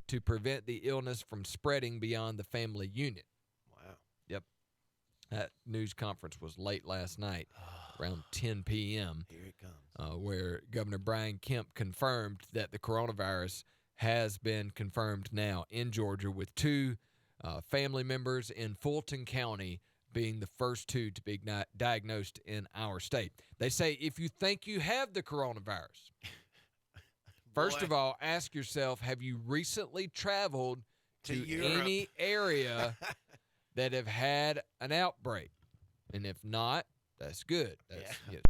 to prevent the illness from spreading beyond the family unit. Wow. Yep. That news conference was late last night, around 10 p.m. Here it comes. Where Governor Brian Kemp confirmed that the coronavirus has been confirmed now in Georgia, with 2 family members in Fulton County being the first 2 to be diagnosed in our state. They say if you think you have the coronavirus, first of all, ask yourself, have you recently traveled to any area that have had an outbreak? And if not, that's good. That's good.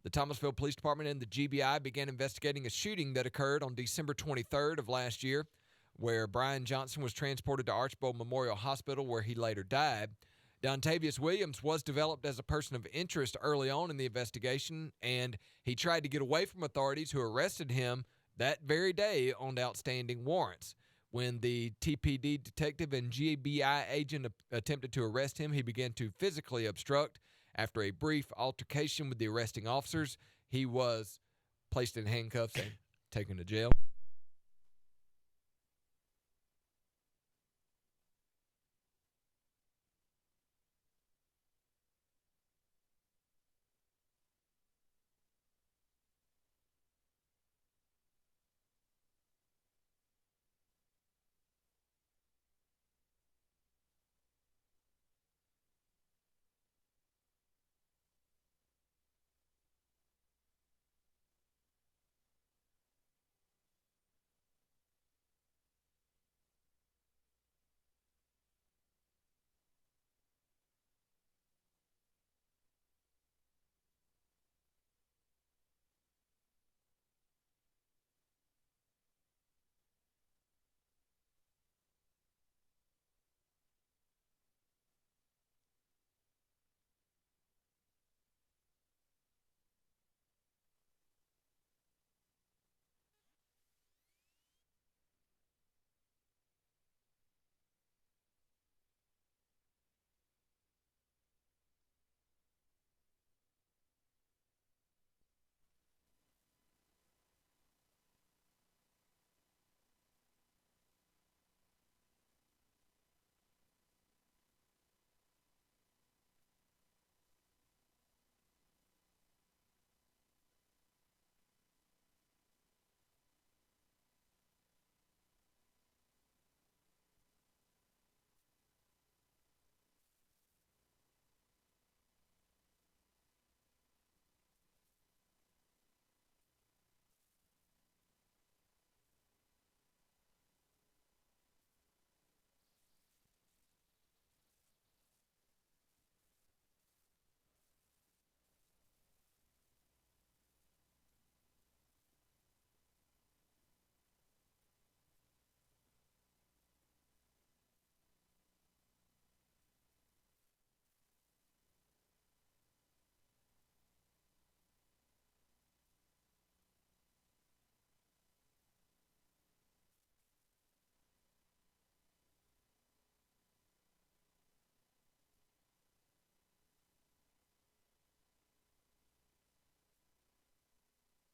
The Thomasville Police Department and the GBI began investigating a shooting that occurred on December 23rd of last year, where Brian Johnson was transported to Archbold Memorial Hospital, where he later died. Dontavius Williams was developed as a person of interest early on in the investigation, and he tried to get away from authorities who arrested him that very day on outstanding warrants. When the TPD detective and GBI agent attempted to arrest him, he began to physically obstruct. After a brief altercation with the arresting officers, he was placed in handcuffs and taken to jail.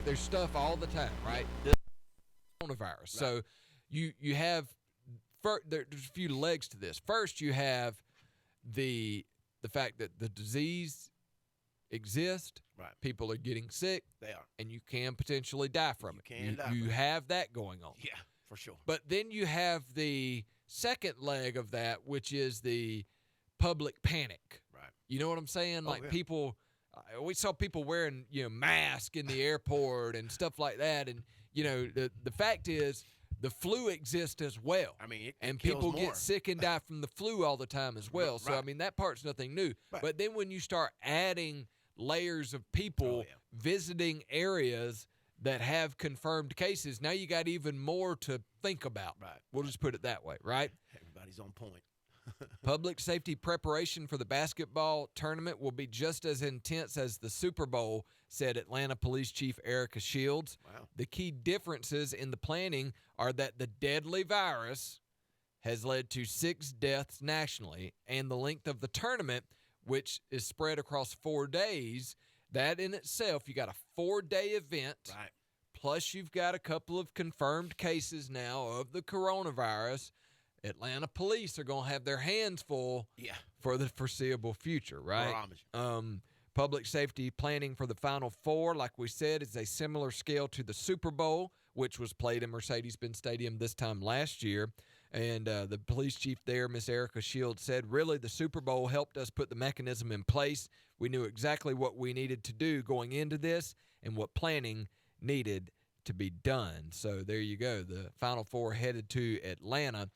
There's stuff all the time, right? The coronavirus. Right. So you have there's a few legs to this. First, you have the fact that the disease exists. Right. People are getting sick. They are. And you can potentially die from it. You have that going on. Yeah, for sure. But then you have the second leg of that, which is the public panic. Right. You know what I'm saying? Oh, Like yeah. people, we saw people wearing masks in the airport and stuff like that. And the fact is, the flu exists as well. I mean, it and kills people more. get sick and die from the flu all the time as well. So Right. I mean, that part's nothing new. Right. But then when you start adding layers of people visiting areas that have confirmed cases, now you got even more to think about. Right. We'll just put it that way, right? Everybody's on point. Public safety preparation for the basketball tournament will be just as intense as the Super Bowl, said Atlanta Police Chief Erica Shields. Wow. The key differences in the planning are that the deadly virus has led to 6 deaths nationally, and the length of the tournament, which is spread across 4 days, that in itself, you got a 4-day event. Right. Plus, you've got a couple of confirmed cases now of the coronavirus. Atlanta police are going to have their hands full for the foreseeable future, right? Public safety planning for the Final Four, like we said, is a similar scale to the Super Bowl, which was played in Mercedes-Benz Stadium this time last year. And the police chief there, Miss Erica Shields, said, really, the Super Bowl helped us put the mechanism in place. We knew exactly what we needed to do going into this and what planning needed to be done. So there you go. The Final Four headed to Atlanta.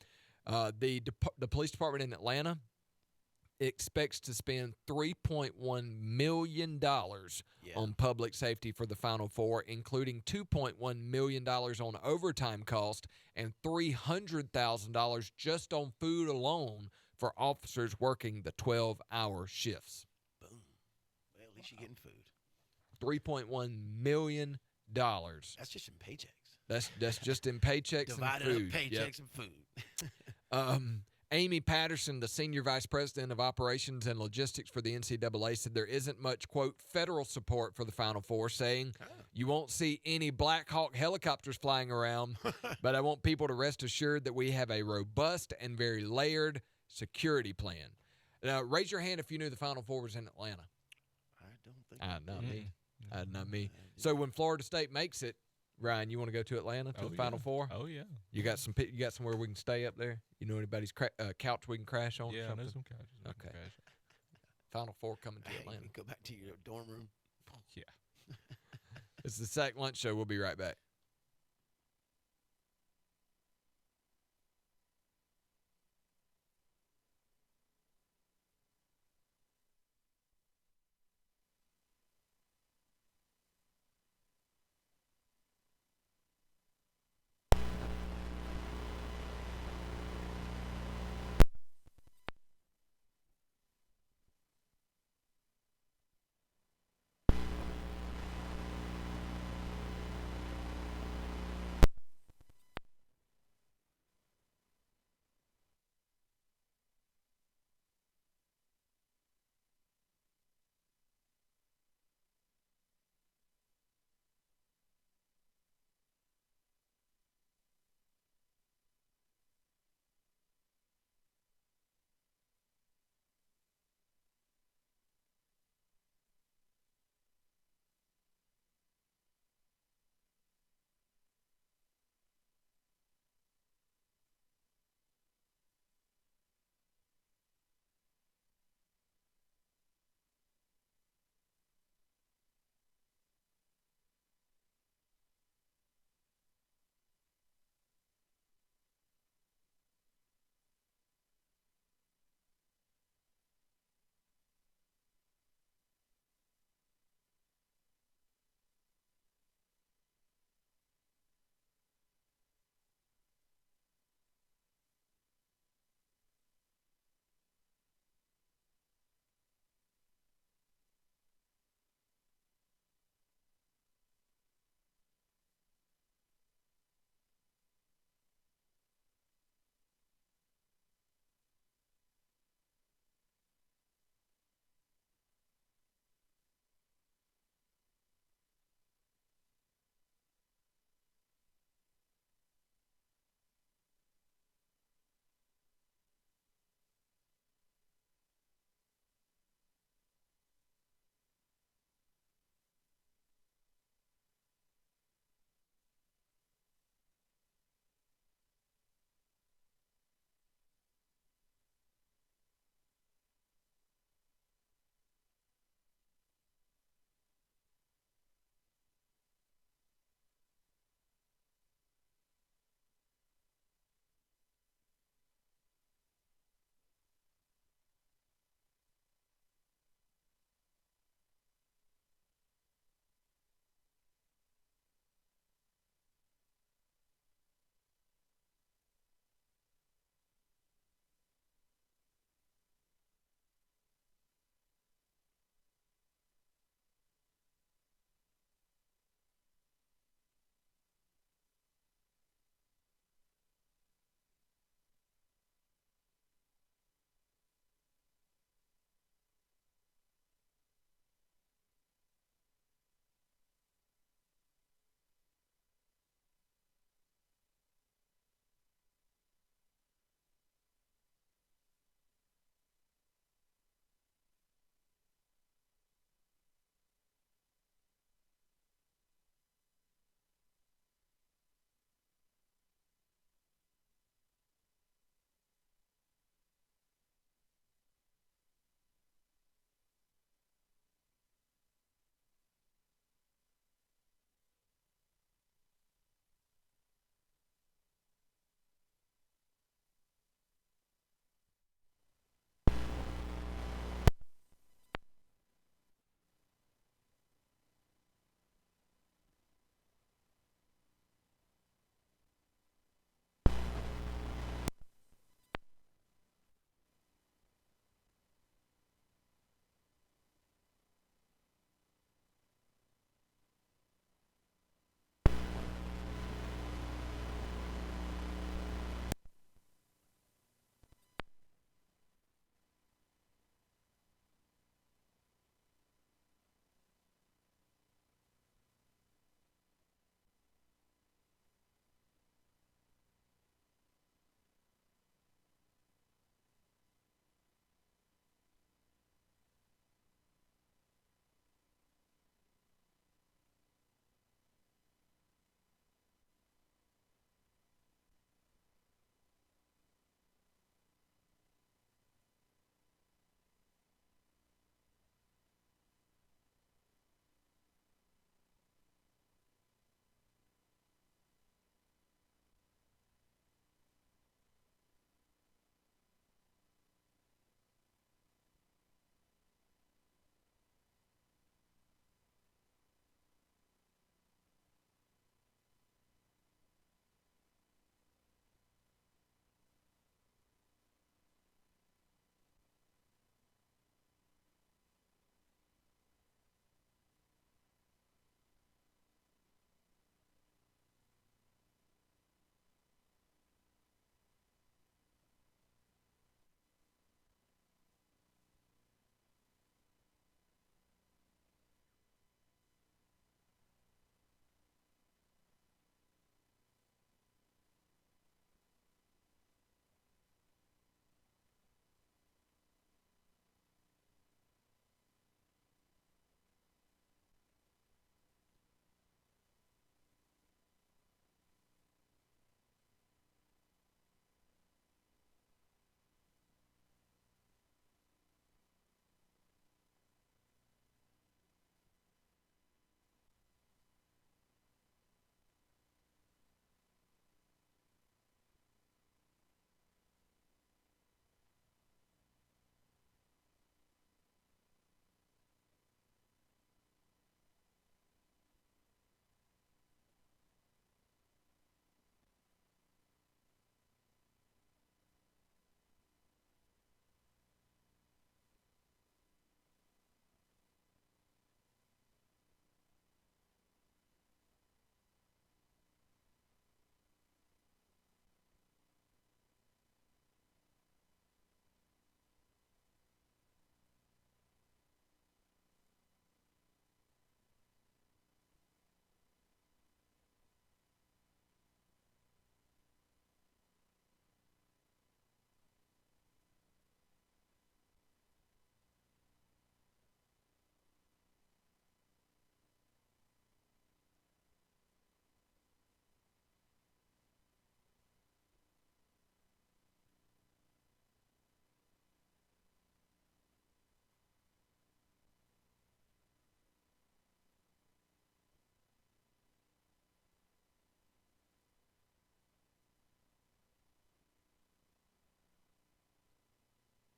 The police department in Atlanta expects to spend $3.1 million on public safety for the Final Four, including $2.1 million on overtime cost and $300,000 just on food alone for officers working the 12-hour shifts. Boom. Well, at least you're getting food. $3.1 million. That's just in paychecks. That's just in paychecks Divided and food. up paychecks and food. Amy Patterson, the Senior Vice President of Operations and Logistics for the NCAA, said there isn't much, quote, federal support for the Final Four, saying you won't see any Black Hawk helicopters flying around, but I want people to rest assured that we have a robust and very layered security plan. Now, raise your hand if you knew the Final Four was in Atlanta. I don't think Not me. Not me. So when Florida State makes it, Ryan, you want to go to Atlanta to the Final Four? Oh yeah. You got somewhere we can stay up there? You know anybody's couch we can crash on? Yeah, or something? I know some couches. Okay. Final Four coming to Hey, Atlanta. go back to your dorm room. Yeah. It's the Sack Lunch Show. We'll be right back.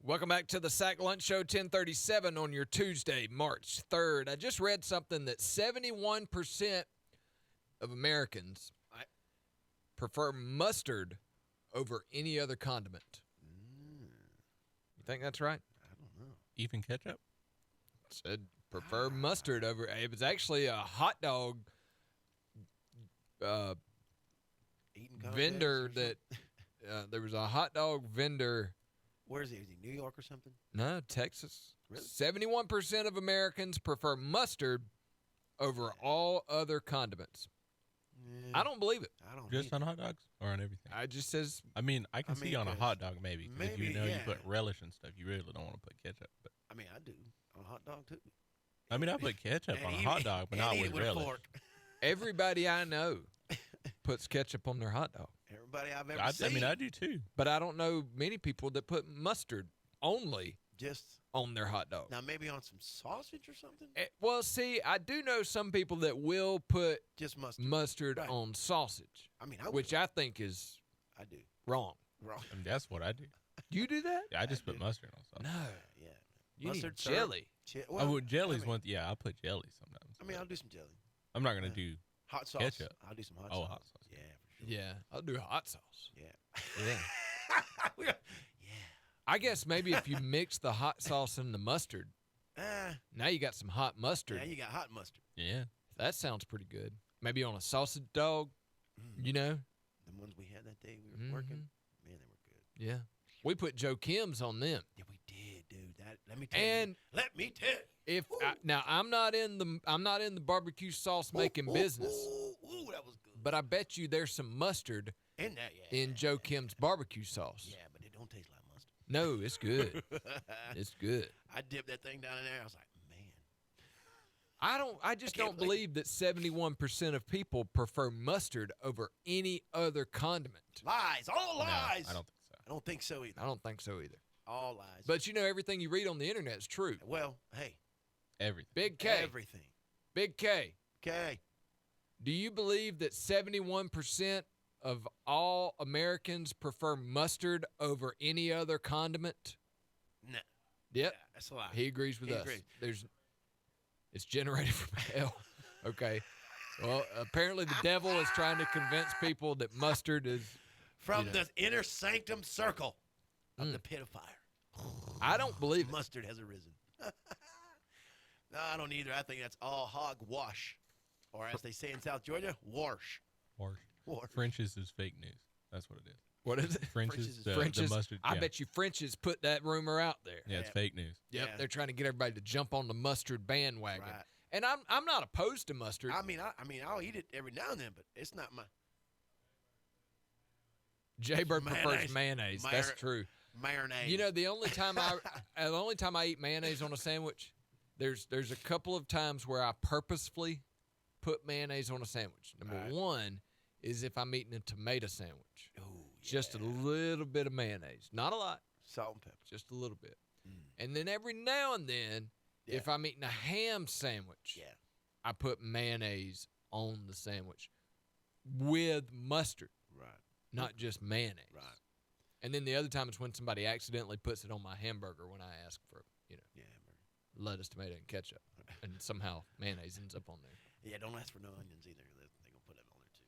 Welcome back to the Sack Lunch Show, 1037 on your Tuesday, March 3rd. I just read something that 71% of Americans prefer mustard over any other condiment. You think that's right? I don't know. Even ketchup? It said prefer mustard over. It was actually a hot dog vendor that there was a hot dog vendor. Where is he? Is he New York or something? No, Texas. Really? 71% of Americans prefer mustard over all other condiments. Yeah. I don't believe it. I don't. Just on hot dogs or on everything? I just says. I mean, I can see on a hot dog maybe. 'Cause if you know you put yeah. relish and stuff, you really don't want to put ketchup. But I mean, I do on a hot dog too. I mean, I put ketchup And on a eat hot it- dog, but and not eat with it with a relish. fork. Everybody I know puts ketchup on their hot dog. Everybody I've ever seen. I mean, I do too. But I don't know many people that put mustard only just on their hot dog. now maybe on some sausage or something. Well, see, I do know some people that will put Just mustard. mustard Right. on sausage, I mean, I which I think is I do. wrong. Wrong. I mean, that's what I do. You do that? Yeah, I just I put do. mustard on something. No. Yeah. You Mustard, need syrup. jelly. Oh, well, jelly's I mean, one. Yeah, I put jelly sometimes. I mean, I'll do some jelly. I'm not gonna yeah. do. Hot sauce. Ketchup. I'll do some hot Oh, sauce. hot sauce. Yeah, for sure. Yeah, I'll do hot sauce. Yeah. Yeah. Yeah. I guess maybe if you mix the hot sauce and the mustard, now you got some hot mustard. Yeah, you got hot mustard. Yeah. That sounds pretty good. Maybe on a sausage dog, you know? The ones we had that day we were working, Mm-hmm. man, they were good. Yeah. We put Joe Kim's on them. Yeah, we did, dude. That let me tell you. And Let me tell you. if now I'm not in the barbecue sauce making business, Ooh, that was good. but I bet you there's some mustard In that, yeah. in Joe Kim's barbecue sauce. Yeah, but it don't taste like mustard. No, it's good. It's good. I dipped that thing down in there. I was like, man. I just can't don't believe that 71% of people prefer mustard over any other condiment. Lies. All lies. No, I don't think so. I don't think so either. I don't think so either. All lies. But you know, everything you read on the internet is true. well, hey, Everything. Big K. everything. Big K. Okay. Do you believe that 71% of all Americans prefer mustard over any other condiment? No. Yep. Yeah, that's a lie. He agrees with He us. agrees. It's generated from hell. Okay. Well, apparently the devil is trying to convince people that mustard is. From you know. the inner sanctum circle of the pit of fire. I don't believe it. Mustard has arisen. No, I don't either. I think that's all hogwash. Or as they say in South Georgia, wash. Or Wash. French's is fake news. That's what it is. What is it? French's, French's. the mustard. I yeah. bet you French's put that rumor out there. Yeah, it's Yeah. fake news. Yep. Yeah. They're trying to get everybody to jump on the mustard bandwagon. Right. And I'm not opposed to mustard. I mean, I'll eat it every now and then, but it's not my Jaybird prefers mayonnaise. That's Mayor- true. marinade. You know, the only time I eat mayonnaise on a sandwich, there's a couple of times where I purposefully put mayonnaise on a sandwich. Number Right. one is if I'm eating a tomato sandwich. Ooh, Just a yeah. little bit of mayonnaise. Not a lot, Salt and pepper. just a little bit. Mm. And then every now and then, Yeah. if I'm eating a ham sandwich, Yeah. I put mayonnaise on the sandwich with mustard, Right. not just mayonnaise. Right. And then the other time is when somebody accidentally puts it on my hamburger when I ask for, Yeah. lettuce, tomato, and ketchup. And somehow mayonnaise ends up on there. Yeah. Don't ask for no onions either. They're gonna put it on there too.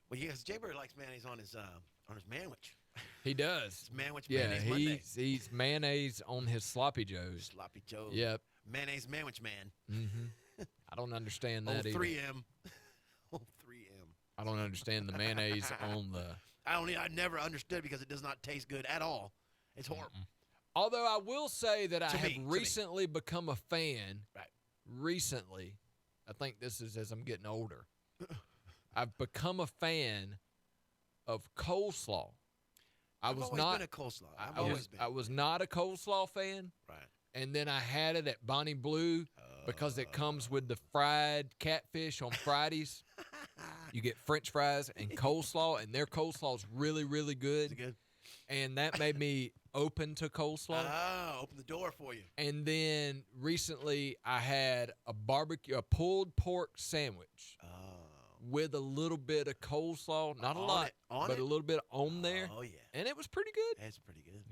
Well, yes, Jaybird likes mayonnaise on his manwich. He does. It's manwich Yeah, mayonnaise Monday. he's mayonnaise on his sloppy joes. Sloppy Joe. Yep. Mayonnaise manwich man. Hmm. I don't understand Oh, that either. 3M. Oh, 3M. I don't understand the mayonnaise on the. I never understood because it does not taste good at all. It's horrible. Although I will say that I To have me. recently become a fan. Right. Recently, I think this is as I'm getting older. I've become a fan of coleslaw. I've always been a coleslaw. I was not a coleslaw fan, Right. and then I had it at Bonnie Blue because it comes with the fried catfish on Fridays. You get French fries and coleslaw, and their coleslaw is really, really Is good. it good? And that made me open to coleslaw. Oh, open the door for you. And then recently, I had a pulled pork sandwich Oh. with a little bit of coleslaw, not a On lot, it? On but it? a little bit on there, Oh, yeah. and it was pretty good. That's pretty good.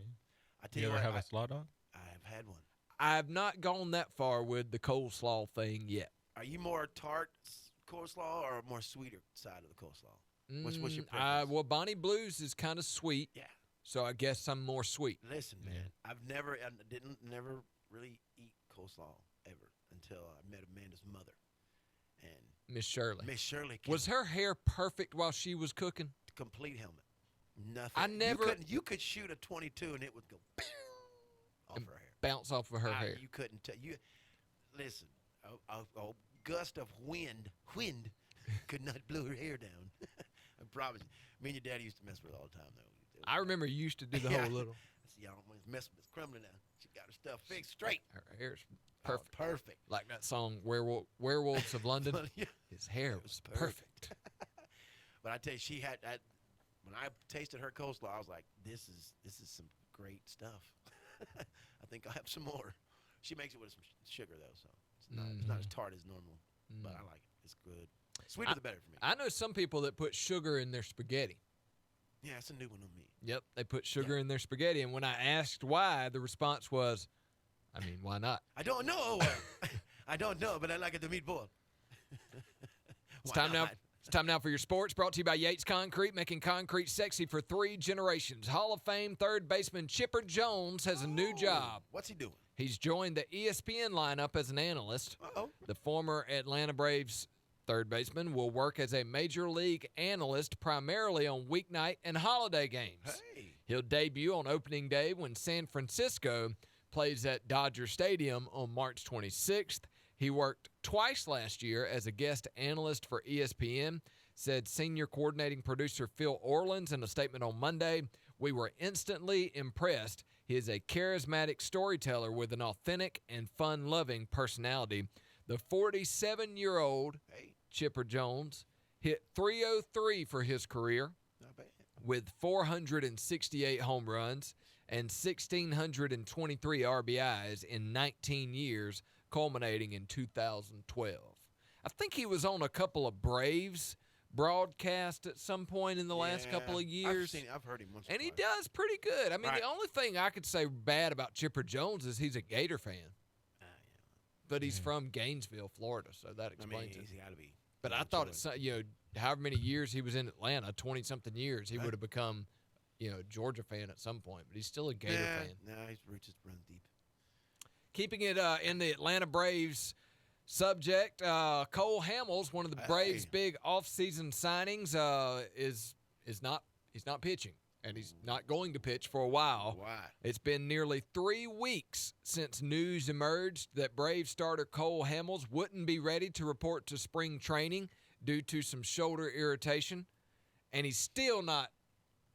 I tell You you ever what, have a slaw dog? I have had one. I've not gone that far with the coleslaw thing yet. Are you more tart coleslaw or more sweeter side of the coleslaw? What's your preference? Well, Bonnie Blues is kind of sweet, Yeah. so I guess I'm more sweet. Listen, man, I didn't never really eat coleslaw ever until I met Amanda's mother, and Miss Shirley. Miss Shirley Was her hair perfect while she was cooking? complete helmet. Nothing. I never- You could shoot a 22 and it would go off her hair. Bounce off of her hair. You couldn't tell. You listen. A gust of wind could not blow her hair down. I promise you. Me and your daddy used to mess with her all the time, though. I remember you used to do the whole little. See, y'all mess with crumbling now. She got her stuff fixed straight. Her hair's Oh, perfect. perfect. Like that song, Werewolves of London. Yeah. His hair was perfect. But I tell you, she had that. When I tasted her coleslaw, I was like, "This is some great stuff." I think I'll have some more. She makes it with some sugar though, so it's not as tart as normal. But I like it. It's good. Sweeter the better for me. I know some people that put sugar in their spaghetti. Yeah, it's a new one on me. Yep, they put sugar in their spaghetti. And when I asked why, the response was, I mean, why not? I don't know. I don't know, but I like it the meatball. It's time now. It's time now for your sports, brought to you by Yates Concrete, making concrete sexy for 3 generations. Hall of Fame third baseman Chipper Jones has a new job. What's he doing? He's joined the ESPN lineup as an analyst. Uh-oh. The former Atlanta Braves third baseman will work as a major league analyst primarily on weeknight and holiday games. Hey. He'll debut on opening day when San Francisco plays at Dodger Stadium on March 26th. He worked twice last year as a guest analyst for ESPN, said senior coordinating producer Phil Orlins in a statement on Monday. We were instantly impressed. He is a charismatic storyteller with an authentic and fun-loving personality. The 47-year-old Chipper Jones hit .303 for his career Not bad. with 468 home runs and 1,623 RBIs in 19 years, culminating in 2012. I think he was on a couple of Braves broadcasts at some point in the last couple of years. I've heard him once. And he does pretty good. I mean, Right. the only thing I could say bad about Chipper Jones is he's a Gator fan. But he's from Gainesville, Florida, so that I explains mean, it. he's got to be. But I thought it's, however many years he was in Atlanta, 20-something years, he would have become, a Georgia fan at some point. But he's still a Gator fan. No, his roots just run deep. Keeping it in the Atlanta Braves subject, Cole Hamels, one of the Braves' big offseason signings, he's not pitching, and he's not going to pitch for a while. Why? It's been nearly 3 weeks since news emerged that Braves starter Cole Hamels wouldn't be ready to report to spring training due to some shoulder irritation, and he's still not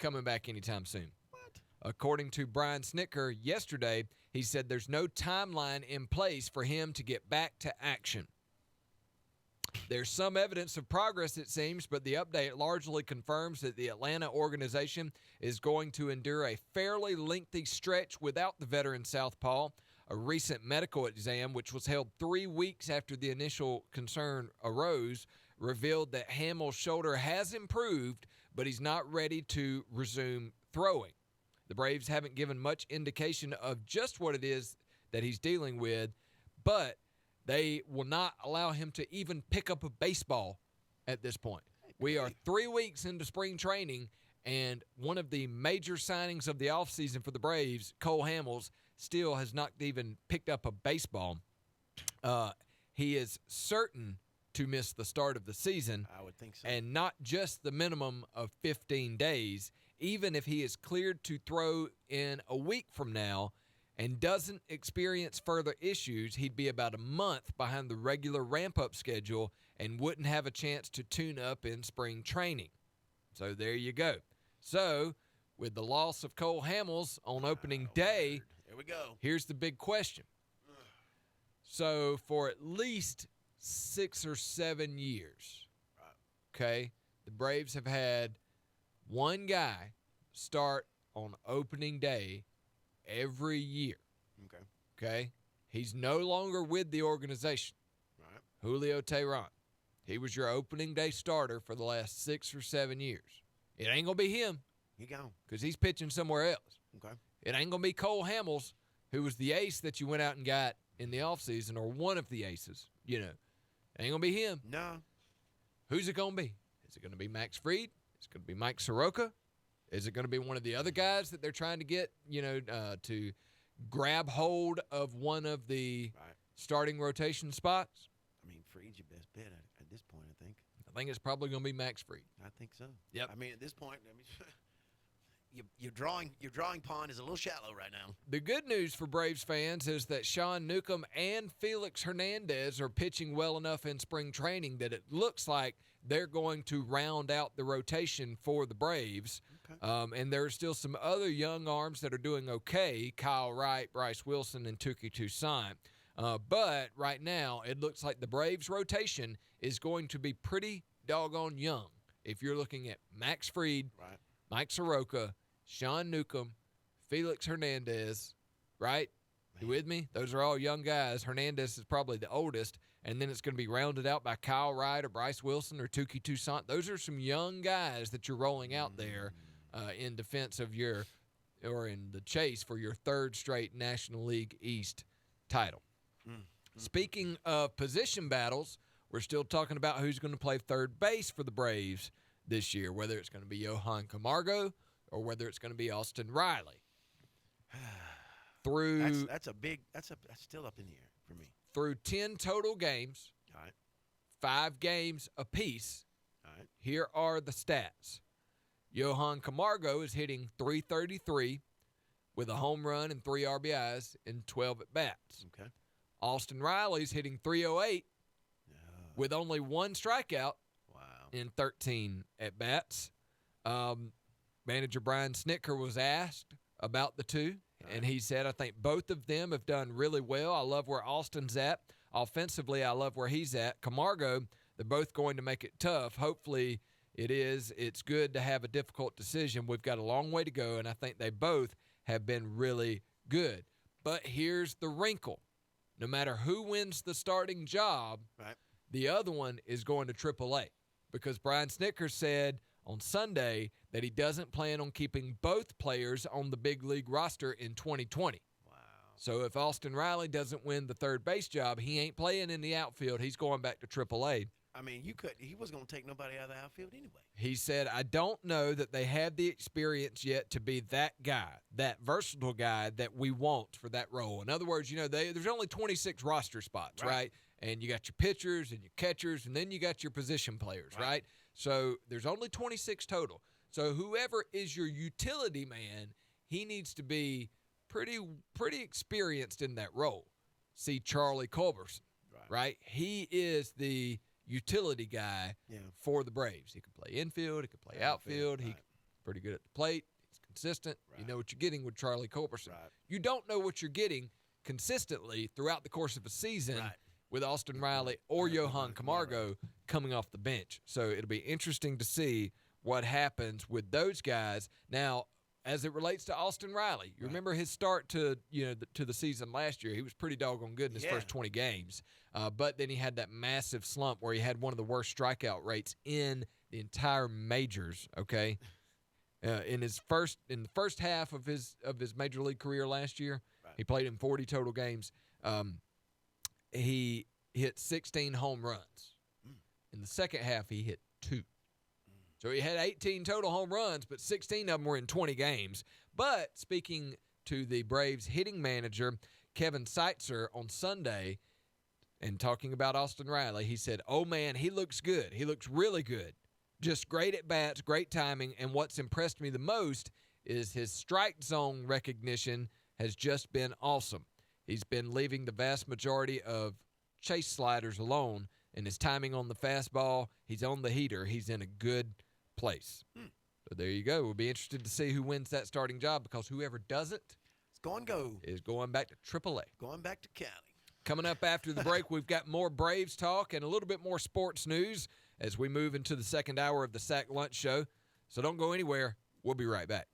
coming back anytime soon. What? According to Brian Snitker yesterday, he said there's no timeline in place for him to get back to action. There's some evidence of progress, it seems, but the update largely confirms that the Atlanta organization is going to endure a fairly lengthy stretch without the veteran southpaw. A recent medical exam, which was held 3 weeks after the initial concern arose, revealed that Hamels' shoulder has improved, but he's not ready to resume throwing. The Braves haven't given much indication of just what it is that he's dealing with, but they will not allow him to even pick up a baseball at this point. We are 3 weeks into spring training, and one of the major signings of the offseason for the Braves, Cole Hamels, still has not even picked up a baseball. He is certain to miss the start of the season. I would think so. And not just the minimum of 15 days. Even if he is cleared to throw in a week from now and doesn't experience further issues, he'd be about a month behind the regular ramp-up schedule and wouldn't have a chance to tune up in spring training. So there you go. So, with the loss of Cole Hamels on opening day, here we go. Here's the big question. So, for at least 6 or 7 years, okay, the Braves have had one guy start on opening day every year. Okay? He's no longer with the organization. Right. Julio Teheran. He was your opening day starter for the last 6 or 7 years. It ain't going to be him He gone. because he's pitching somewhere else. Okay. It ain't going to be Cole Hamels, who was the ace that you went out and got in the offseason, or one of the aces. It ain't going to be him. No. Who's it going to be? Is it going to be Max Fried? Is it going to be Mike Soroka? Is it going to be one of the other guys that they're trying to get, to grab hold of one of the starting rotation spots? I mean, Fried's your best bet at this point, I think. I think it's probably going to be Max Fried. I think so. Yep. I mean, at this point, your drawing pond is a little shallow right now. The good news for Braves fans is that Sean Newcomb and Felix Hernandez are pitching well enough in spring training that it looks like they're going to round out the rotation for the Braves. Okay. And there are still some other young arms that are doing okay, Kyle Wright, Bryce Wilson, and Touki Toussaint. But right now, it looks like the Braves' rotation is going to be pretty doggone young. If you're looking at Max Fried, Mike Soroka, Sean Newcomb, Felix Hernandez, right? You with me? Those are all young guys. Hernandez is probably the oldest, and then it's going to be rounded out by Kyle Wright or Bryce Wilson or Touki Toussaint. Those are some young guys that you're rolling out there in defense of in the chase for your third straight National League East title. Speaking of position battles, we're still talking about who's going to play third base for the Braves this year, whether it's going to be Johan Camargo or whether it's going to be Austin Riley. That's still up in the air for me. Through 10 total games, all right, 5 games apiece, all right, here are the stats. Johan Camargo is hitting .333 with a home run and 3 RBIs in 12 at-bats. Okay. Austin Riley's hitting .308 with only 1 strikeout in 13 at-bats. Manager Brian Snitker was asked about the two, and he said, I think both of them have done really well. I love where Austin's at. Offensively, I love where he's at. Camargo, they're both going to make it tough. Hopefully it's good to have a difficult decision. We've got a long way to go, and I think they both have been really good. But here's the wrinkle. No matter who wins the starting job, the other one is going to AAA, because Brian Snitker said on Sunday that he doesn't plan on keeping both players on the big league roster in 2020. Wow. So if Austin Riley doesn't win the third base job, he ain't playing in the outfield. He's going back to AAA. I mean, he wasn't going to take nobody out of the outfield anyway. He said, I don't know that they have the experience yet to be that guy, that versatile guy that we want for that role. In other words, there's only 26 roster spots, right? And you got your pitchers and your catchers, and then you got your position players, right? So there's only 26 total. So whoever is your utility man, he needs to be pretty experienced in that role. See Charlie Culberson, right? He is the utility guy for the Braves. He can play infield. He can play outfield. He's pretty good at the plate. He's consistent. You know what you're getting with Charlie Culberson. You don't know what you're getting consistently throughout the course of a season with Austin Riley or Johan Camargo coming off the bench. So it'll be interesting to see what happens with those guys. Now, as it relates to Austin Riley, you remember his start to the season last year. He was pretty doggone good in his first 20 games. But then he had that massive slump where he had one of the worst strikeout rates in the entire majors, okay? In the first half of his major league career last year, he played in 40 total games. He hit 16 home runs. In the second half, he hit 2. So he had 18 total home runs, but 16 of them were in 20 games. But speaking to the Braves hitting manager, Kevin Seitzer, on Sunday, and talking about Austin Riley, he said, oh, man, he looks good. He looks really good. Just great at-bats, great timing, and what's impressed me the most is his strike zone recognition has just been awesome. He's been leaving the vast majority of chase sliders alone, and his timing on the fastball, he's on the heater. He's in a good place. So there you go. We'll be interested to see who wins that starting job, because whoever doesn't is going back to AAA. Going back to Cali. Coming up after the break, we've got more Braves talk and a little bit more sports news as we move into the second hour of the Sack Lunch Show. So don't go anywhere. We'll be right back.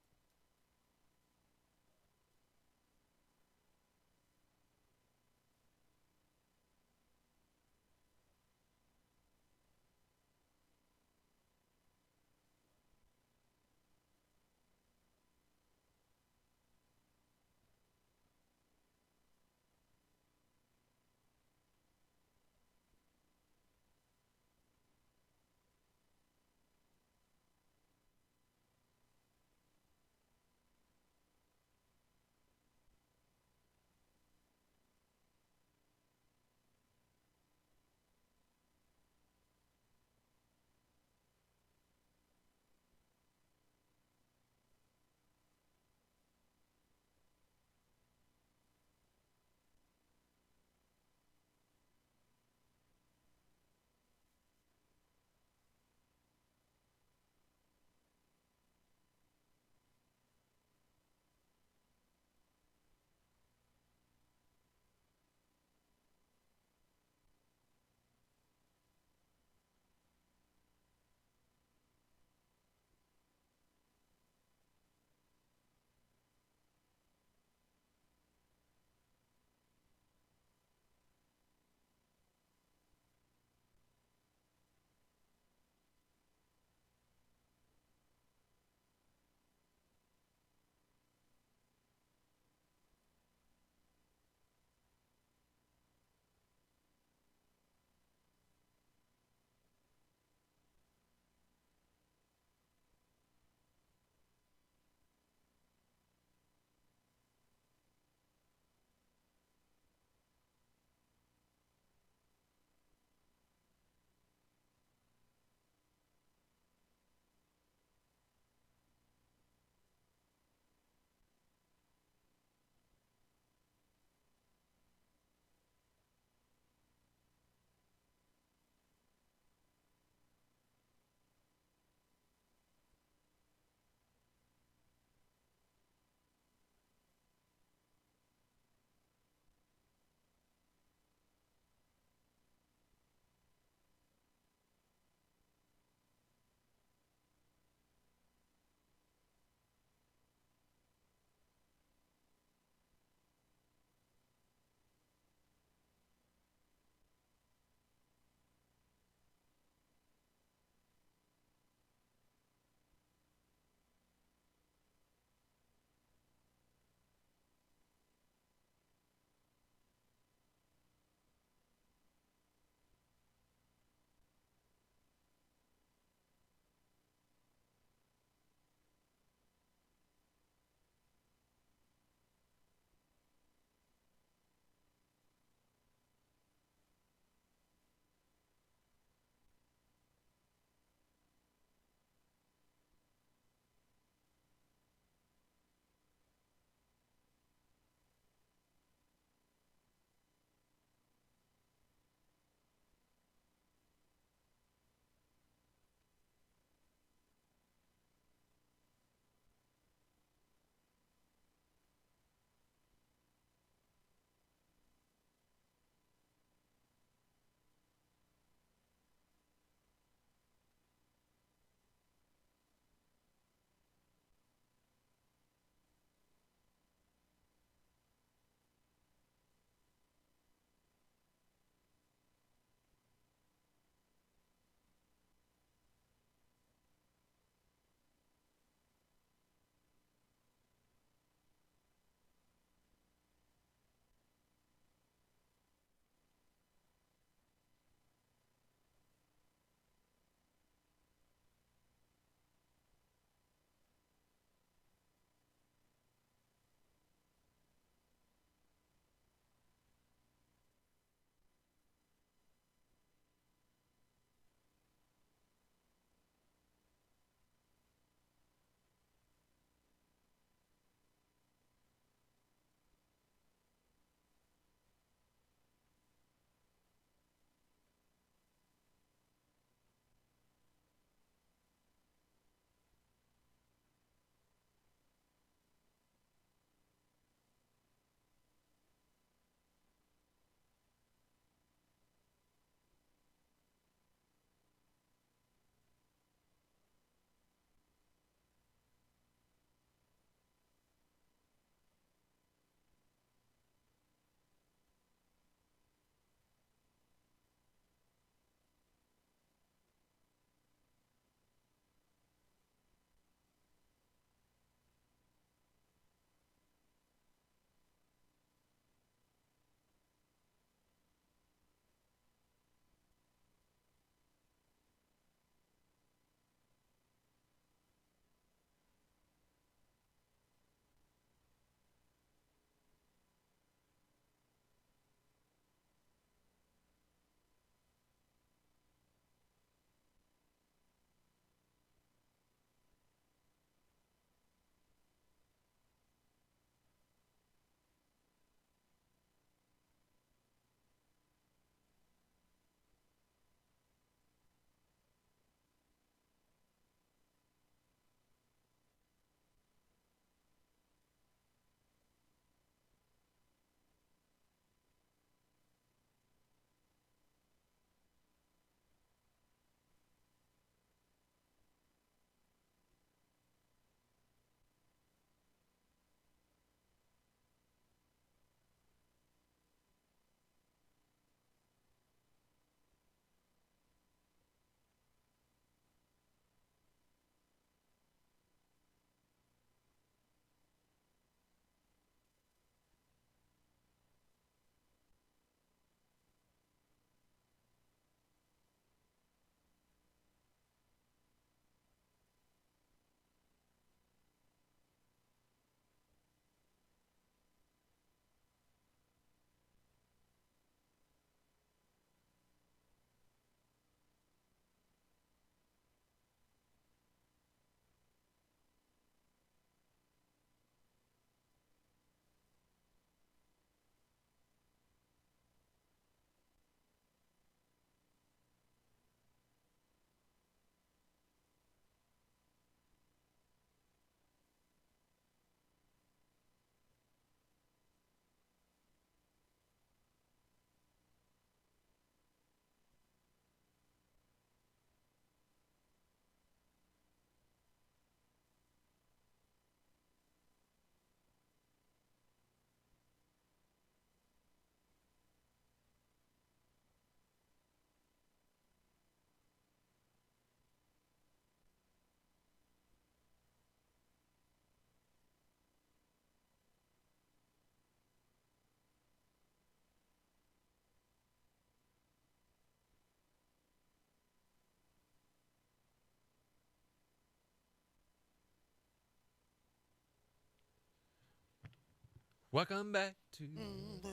Welcome back to the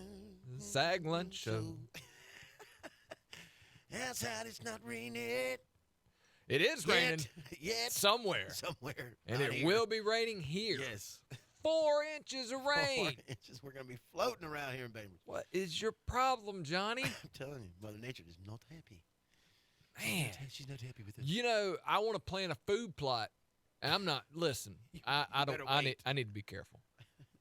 Sag Lunch Show. Outside it's not raining. It is raining Yet. somewhere. And Not it here. will be raining here. Yes. 4 inches of 4 rain. inches. We're going to be floating around here in Bainbridge. What is your problem, Johnny? I'm telling you, Mother Nature is not happy. Man. She's not happy with us. You know, I want to plant a food plot. And I'm not, listen, I don't, better I need, wait. I need to be careful.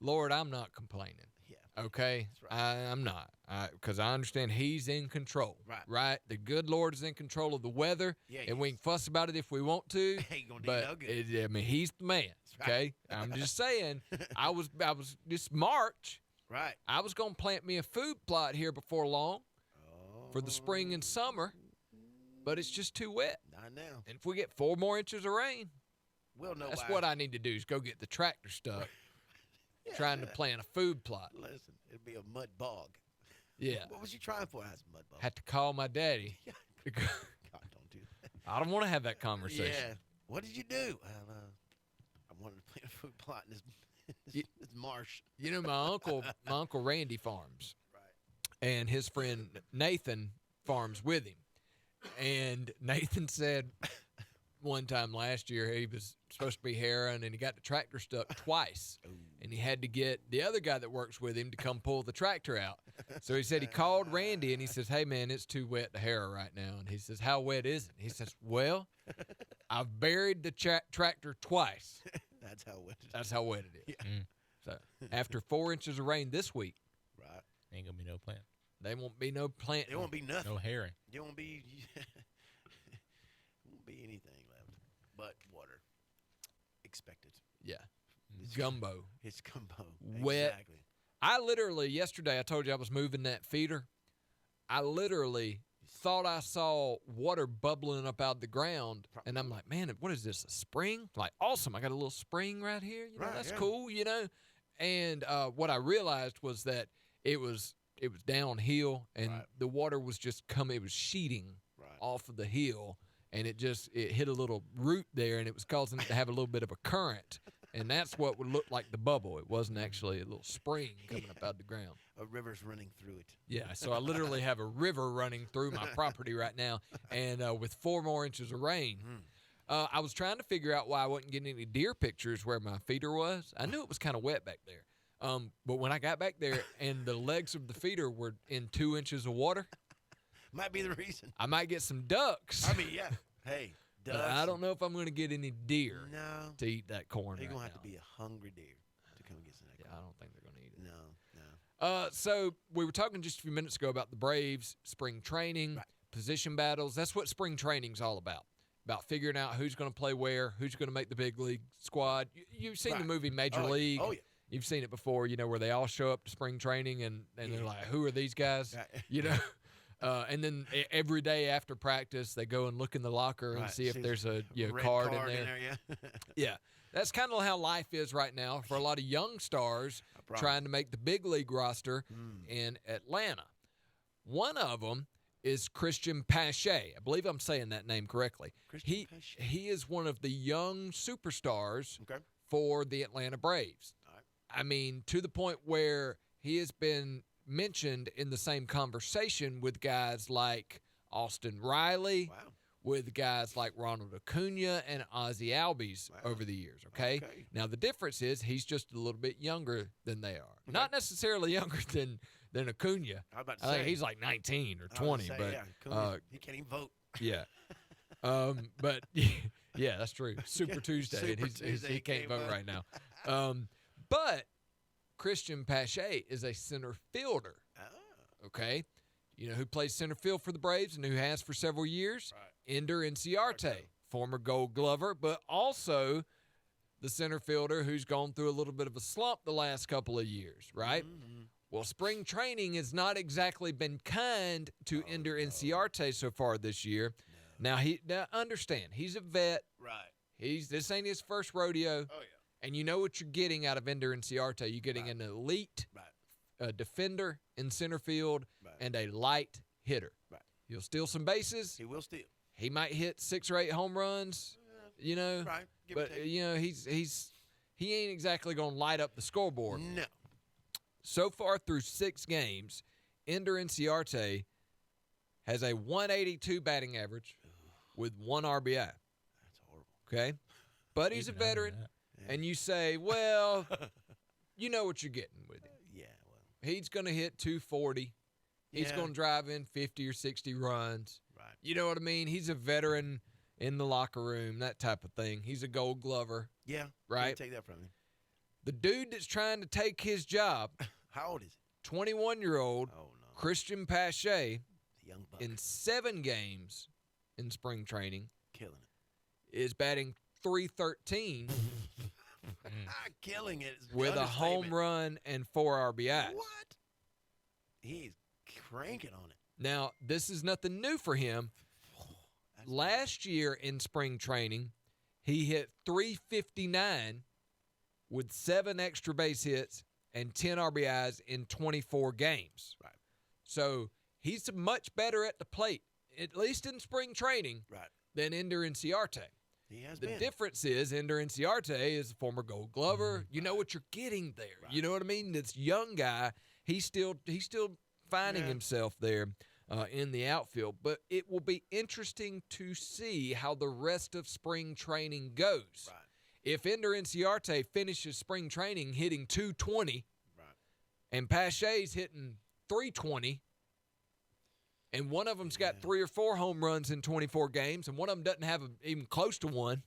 Lord, I'm not complaining. Yeah. Okay? That's right. I'm not. Because I understand he's in control. Right. Right? The good Lord is in control of the weather. Yeah, and we can fuss about it if we want to. Ain't gonna do But no good. I mean, he's the man. That's right. Okay? I'm just saying, I was this March, Right. I was going to plant me a food plot here before long for the spring and summer, but it's just too wet. Not now. And if we get 4 more inches of rain, We'll know that's why. what I need to do is go get the tractor stuck trying to plant a food plot. Listen, it'd be a mud bog. Yeah. What was you trying for as a mud bog? Had to call my daddy. Yeah. to go- God, don't do that. I don't want to have that conversation. Yeah. What did you do? Well, I wanted to plant a food plot in this marsh. You know, my uncle Randy farms. Right. And his friend Nathan farms with him. And Nathan said one time last year he was supposed to be harrowing and he got the tractor stuck twice. Ooh. And he had to get the other guy that works with him to come pull the tractor out. So he said he called Randy and he says, hey, man, it's too wet to harrow right now. And he says, how wet is it? He says, well, I've buried the tractor twice. That's how wet it is. That's how wet it is. Yeah. So after 4 inches of rain this week, Right. Ain't gonna be no plant. there won't be no plant. There won't be nothing. No herring. There won't be won't be anything left but water. Expected. Yeah. It's Gumbo. It's gumbo. Wet. Exactly. I literally, yesterday, I told you I was moving that feeder. I literally thought I saw water bubbling up out of the ground. And I'm like, man, what is this, a spring? Like, awesome. I got a little spring right here. You know, Right, that's yeah. cool, you know. And what I realized was that it was downhill and Right. the water was just coming. It was sheeting Right. off of the hill. And it hit a little root there, and it was causing it to have a little bit of a current. And that's what would look like the bubble. It wasn't actually a little spring coming up out of the ground. A river's running through it. Yeah, so I literally have a river running through my property right now, and with 4 more inches of rain. I was trying to figure out why I wasn't getting any deer pictures where my feeder was. I knew it was kind of wet back there. But when I got back there and the legs of the feeder were in 2 inches of water, Might be the reason. I might get some ducks. I mean, yeah. Hey, But ducks. I don't know if I'm going to get any deer No. to eat that corn You're right going to have now. to be a hungry deer to come get some of that Yeah, I corn. don't think they're going to eat it. No. So we were talking just a few minutes ago about the Braves, spring training, Right. position battles. That's what spring training's all about figuring out who's going to play where, who's going to make the big league squad. You've seen the Right. movie Major Oh, yeah. League. Oh, yeah. You've seen it before, you know, where they all show up to spring training and they're Yeah. like, who are these guys? Right. You know? And then every day after practice, they go and look in the locker and Right. see if there's a Red card in there. yeah. Yeah. That's kind of how life is right now for a lot of young stars I promise. trying to make the big league roster Mm. in Atlanta. One of them is Christian Pache. I believe I'm saying that name correctly. Christian Pache. He is one of the young superstars Okay. for the Atlanta Braves. All right. I mean, to the point where he has been mentioned in the same conversation with guys like Austin Riley, Wow. with guys like Ronald Acuna and Ozzie Albies Wow. over the years, okay? Okay. Now, the difference is he's just a little bit younger than they are. Not necessarily younger than Acuna. I was about to I say. think he's like 19 or I was 20, gonna but say, yeah, Cooney, he can't even vote. yeah. But yeah, that's true. Super Tuesday, and Super he Tuesday, can't vote right now. But Christian Pache is a center fielder, Oh. okay? You know who plays center field for the Braves and who has for several years? Right. Ender Inciarte, former Gold Glover, but also the center fielder who's gone through a little bit of a slump the last couple of years, right? Mhm. Well, spring training has not exactly been kind to Ender Inciarte so far this year. Now understand, he's a vet. Right. This ain't his first rodeo. Oh, yeah. And you know what you're getting out of Ender Inciarte. You're getting an elite Right. defender in center field Right. and a light hitter. Right. He'll steal some bases. He will steal. He might hit 6 or 8 home runs, you know. Right. Give or But take. you know, he ain't exactly going to light up the scoreboard. No. so far through 6 games, Ender Inciarte has a 182 batting average with 1 RBI. That's horrible. Okay? But he's a Even under veteran. that. Yeah. And you say, well, you know what you're getting with him. Yeah, well, He's going to hit 240. He's Yeah. going to drive in 50 or 60 runs. right. You know what I mean? He's a veteran in the locker room, that type of thing. He's a gold glover, Yeah. right? Can't take that from him. The dude that's trying to take his job, How old is he? 21-year-old Oh, no. Christian Pache, The young buck. in 7 games in spring training, Killing is batting .313 it. Killing it. is with a home understatement. run and 4 RBIs. What? He's cranking on it. Now, this is nothing new for him. That's Last year in spring training, he hit .359 with 7 extra base hits and 10 RBIs in 24 games. Right. So he's much better at the plate, at least in spring training, right. than Ender Inciarte. He has The been. difference is Ender Inciarte is a former Gold Glover. You know what you're getting there. Right. You know what I mean? This young guy, he's still finding Yeah. himself there in the outfield. But it will be interesting to see how the rest of spring training goes. Right. If Ender Inciarte finishes spring training hitting 220 Right. and Pache's hitting 320, and one of them's got Yeah. 3 or 4 home runs in 24 games, and one of them doesn't have even close to one.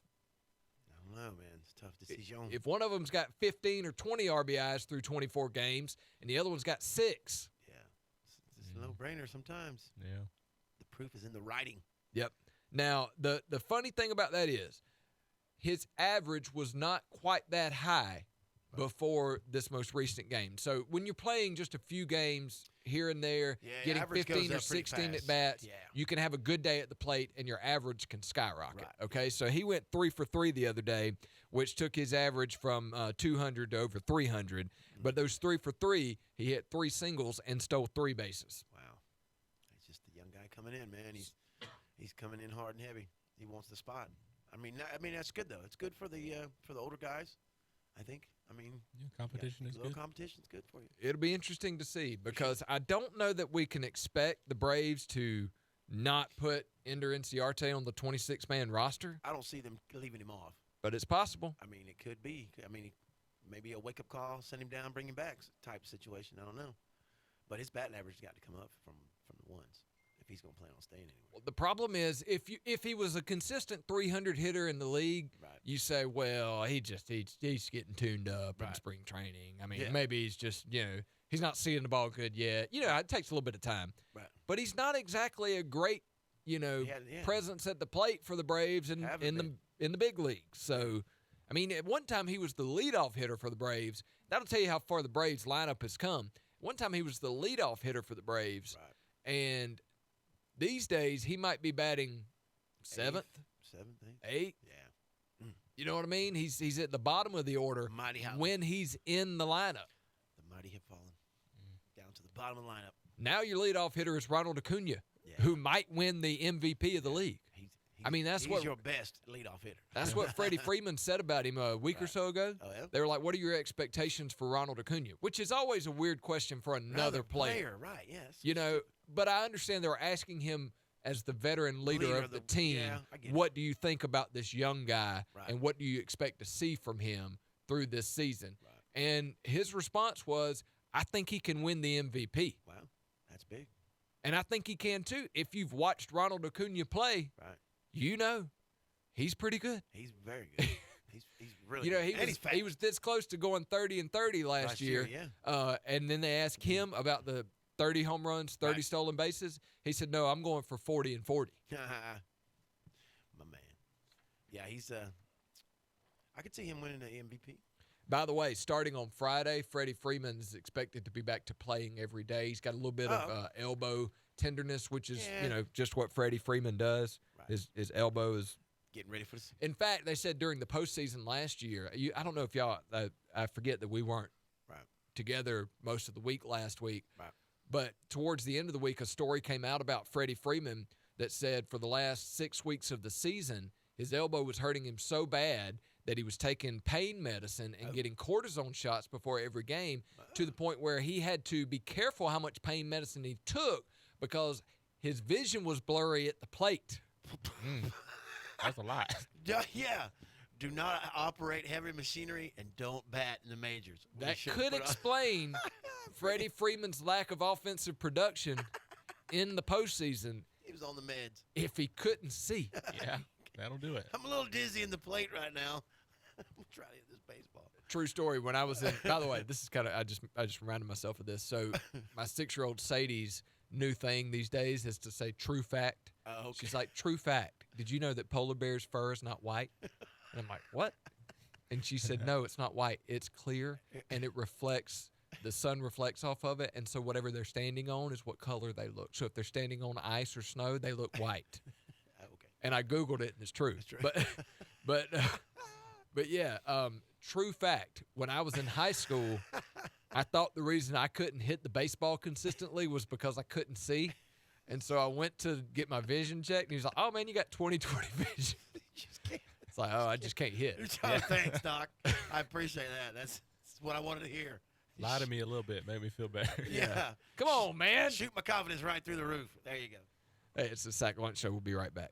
I don't know, man. It's a tough decision. If one of them's got 15 or 20 RBIs through 24 games, and the other one's got 6. Yeah. It's a no-brainer sometimes. Yeah. The proof is in the writing. Yep. Now, the funny thing about that is his average was not quite that high before this most recent game. So when you're playing just a few games here and there, Yeah, getting average 15 goes or up pretty 16 fast. at bats, Yeah. you can have a good day at the plate and your average can skyrocket. Right. Okay, so he went 3 for 3 the other day, which took his average from 200 to over 300. But those 3 for 3, he hit 3 singles and stole 3 bases. Wow. He's just a young guy coming in, man. He's coming in hard and heavy. He wants the spot. I mean, that's good though. It's good for the older guys, I think. I mean, Yeah, competition yeah, is a little good. competition's good for you. It'll be interesting to see because I don't know that we can expect the Braves to not put Ender Inciarte on the 26-man roster, I don't see them leaving him off. but it's possible. I mean, it could be. I mean, maybe a wake-up call, send him down, bring him back type situation. I don't know. But his batting average has got to come up from the ones if he's going to plan on staying anywhere. The problem is if he was a consistent 300 hitter in the league, Right. you say, well, he's getting tuned up in Right. spring training. I mean, Yeah. maybe he's just, he's not seeing the ball good yet. It takes a little bit of time. Right. But he's not exactly a great, Yeah. presence at the plate for the Braves in Haven't the big leagues. So, I mean, at one time he was the leadoff hitter for the Braves. That'll tell you how far the Braves lineup has come. One time he was the leadoff hitter for the Braves, Right. and these days he might be batting 7th, Seventh, 8th. Yeah. You know what I mean? He's at the bottom of the order Mighty how when he's in the lineup. the mighty have fallen down to the bottom of the lineup. Now your leadoff hitter is Ronald Acuna, Yeah. who might win the MVP of the league. I mean, that's he's what- your best leadoff hitter. That's what Freddie Freeman said about him a week or Right. so ago. Oh, yeah? They were like, what are your expectations for Ronald Acuna? Which is always a weird question for another player. Right, yes. But I understand they were asking him as the veteran leader of the team, yeah, I get it. what do you think about this young guy Right. and what do you expect to see from him through this season? Right. And his response was, I think he can win the MVP. Wow, that's big. And I think he can too. If you've watched Ronald Acuna play, Right. he's pretty good. He's very good. he's really You know, good. And he's fat. he was this close to going 30-30 last year. Yeah. And then they asked him about the 30 home runs, 30 Right. stolen bases. He said, no, I'm going for 40-40. My man. Yeah, he's I could see him winning the MVP. By the way, starting on Friday, Freddie Freeman is expected to be back to playing every day. He's got a little bit of elbow tenderness, which is, Yeah. just what Freddie Freeman does. Right. His elbow is. Getting ready for this. In fact, they said during the postseason last year, I don't know if y'all, I forget that we weren't Right. together most of the week last week. Right. But towards the end of the week, a story came out about Freddie Freeman that said for the last 6 weeks of the season, his elbow was hurting him so bad that he was taking pain medicine and getting cortisone shots before every game to the point where he had to be careful how much pain medicine he took because his vision was blurry at the plate. That's a lot. Yeah. Do not operate heavy machinery and don't bat in the majors. We That should could put on- explain Freddie Freeman's lack of offensive production in the postseason He was on the meds. if he couldn't see. Yeah, that'll do it. I'm a little dizzy in the plate right now. I'm trying to hit this baseball. True story. When I was in, by the way, this is kind of I just reminded myself of this. So my 6-year-old Sadie's new thing these days is to say true fact. Oh, okay. She's like, true fact. Did you know that polar bear's fur is not white? And I'm like, what? And she said, no, it's not white. It's clear, and it reflects. The sun reflects off of it, and so whatever they're standing on is what color they look. So if they're standing on ice or snow, they look white. Okay. And I Googled it, and it's true. It's true. But yeah, true fact. When I was in high school, I thought the reason I couldn't hit the baseball consistently was because I couldn't see. And so I went to get my vision checked, and he's like, oh, man, you got 20/20 vision. You just can't. It's like, oh, I just can't hit. Oh, thanks, Doc. I appreciate that. That's what I wanted to hear. Lie to me a little bit, make me feel better. Yeah. Come on, man. Shoot my confidence right through the roof. There you go. Hey, it's the Sack Lunch Show. We'll be right back.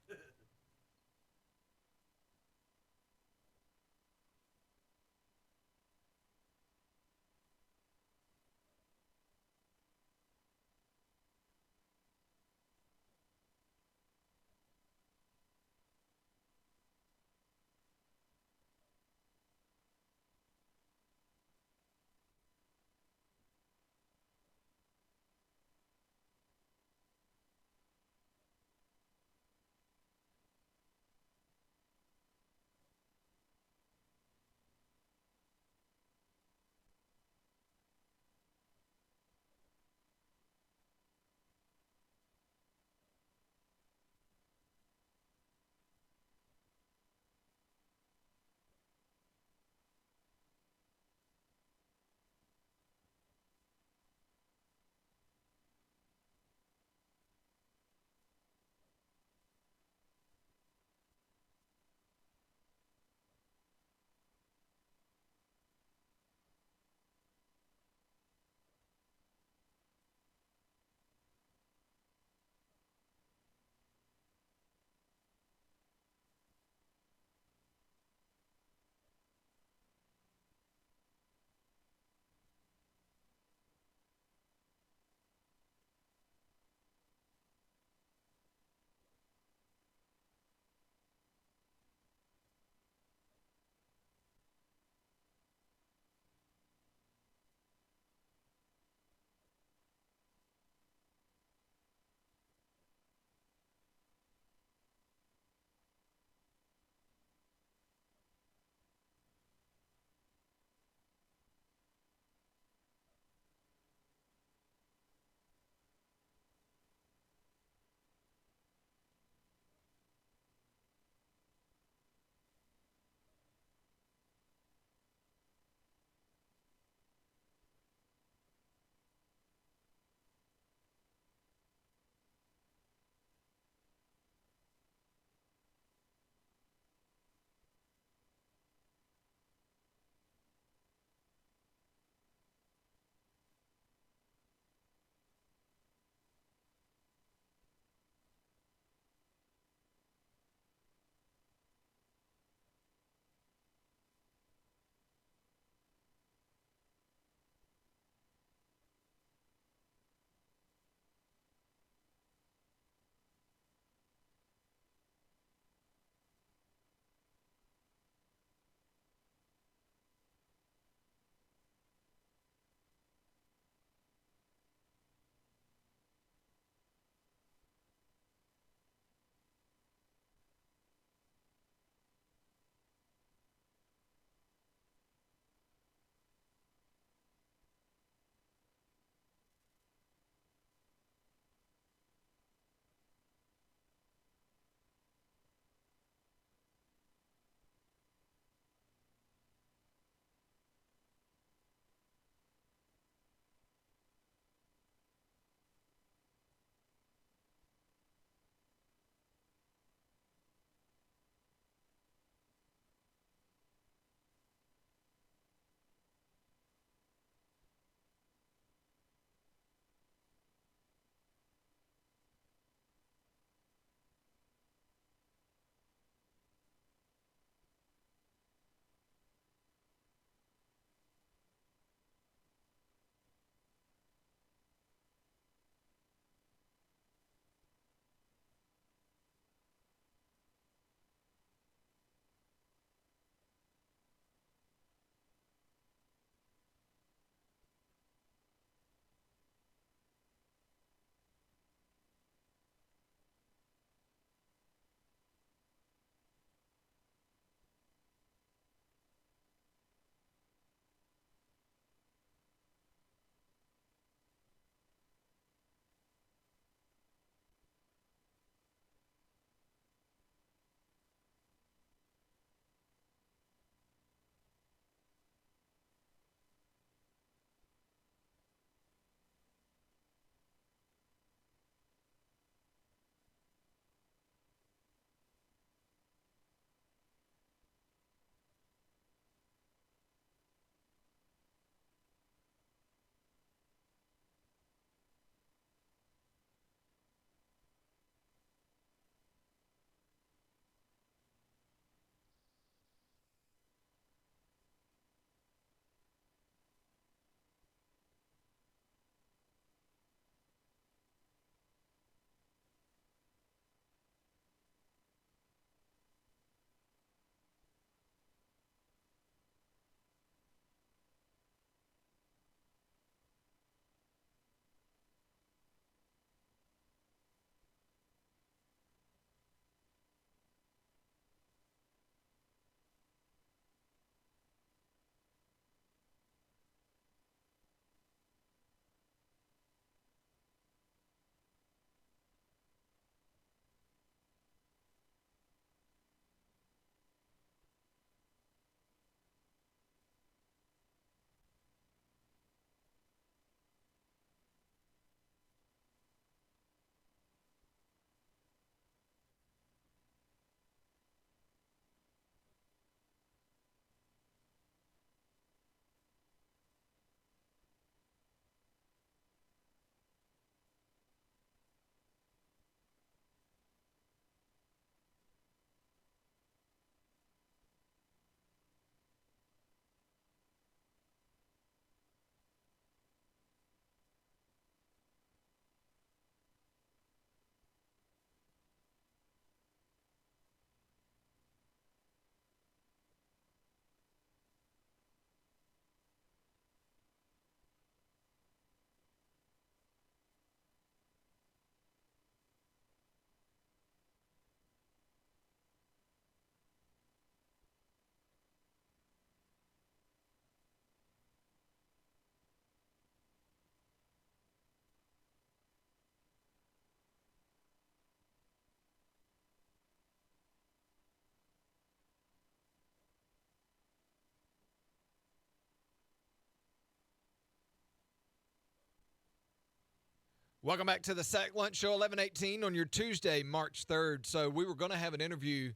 Welcome back to the Sack Lunch Show, 11:18 on your Tuesday, March 3rd. So we were going to have an interview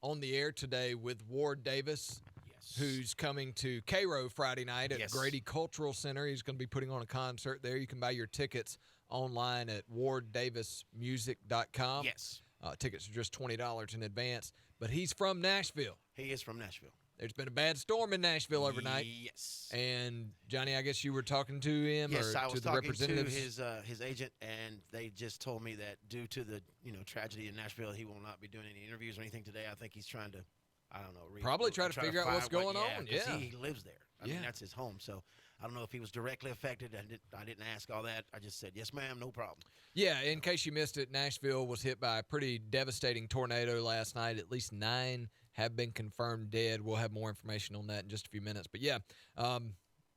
on the air today with Ward Davis, who's coming to Cairo Friday night at Grady Cultural Center. He's going to be putting on a concert there. You can buy your tickets online at warddavismusic.com. Yes. Tickets are just $20 in advance. But he's from Nashville. He is from Nashville. There's been a bad storm in Nashville overnight. Yes. And, Johnny, I guess you were talking to him yes, or I was to the talking representatives? to his agent, and they just told me that due to the tragedy in Nashville, he will not be doing any interviews or anything today. I think he's trying to, I don't know. Probably try to figure out what's going on. Yeah. He lives there. I mean, that's his home. So I don't know if he was directly affected. I didn't ask all that. I just said, yes, ma'am, no problem. Yeah, in case you missed it, Nashville was hit by a pretty devastating tornado last night. At least 9 have been confirmed dead. We'll have more information on that in just a few minutes. But, yeah,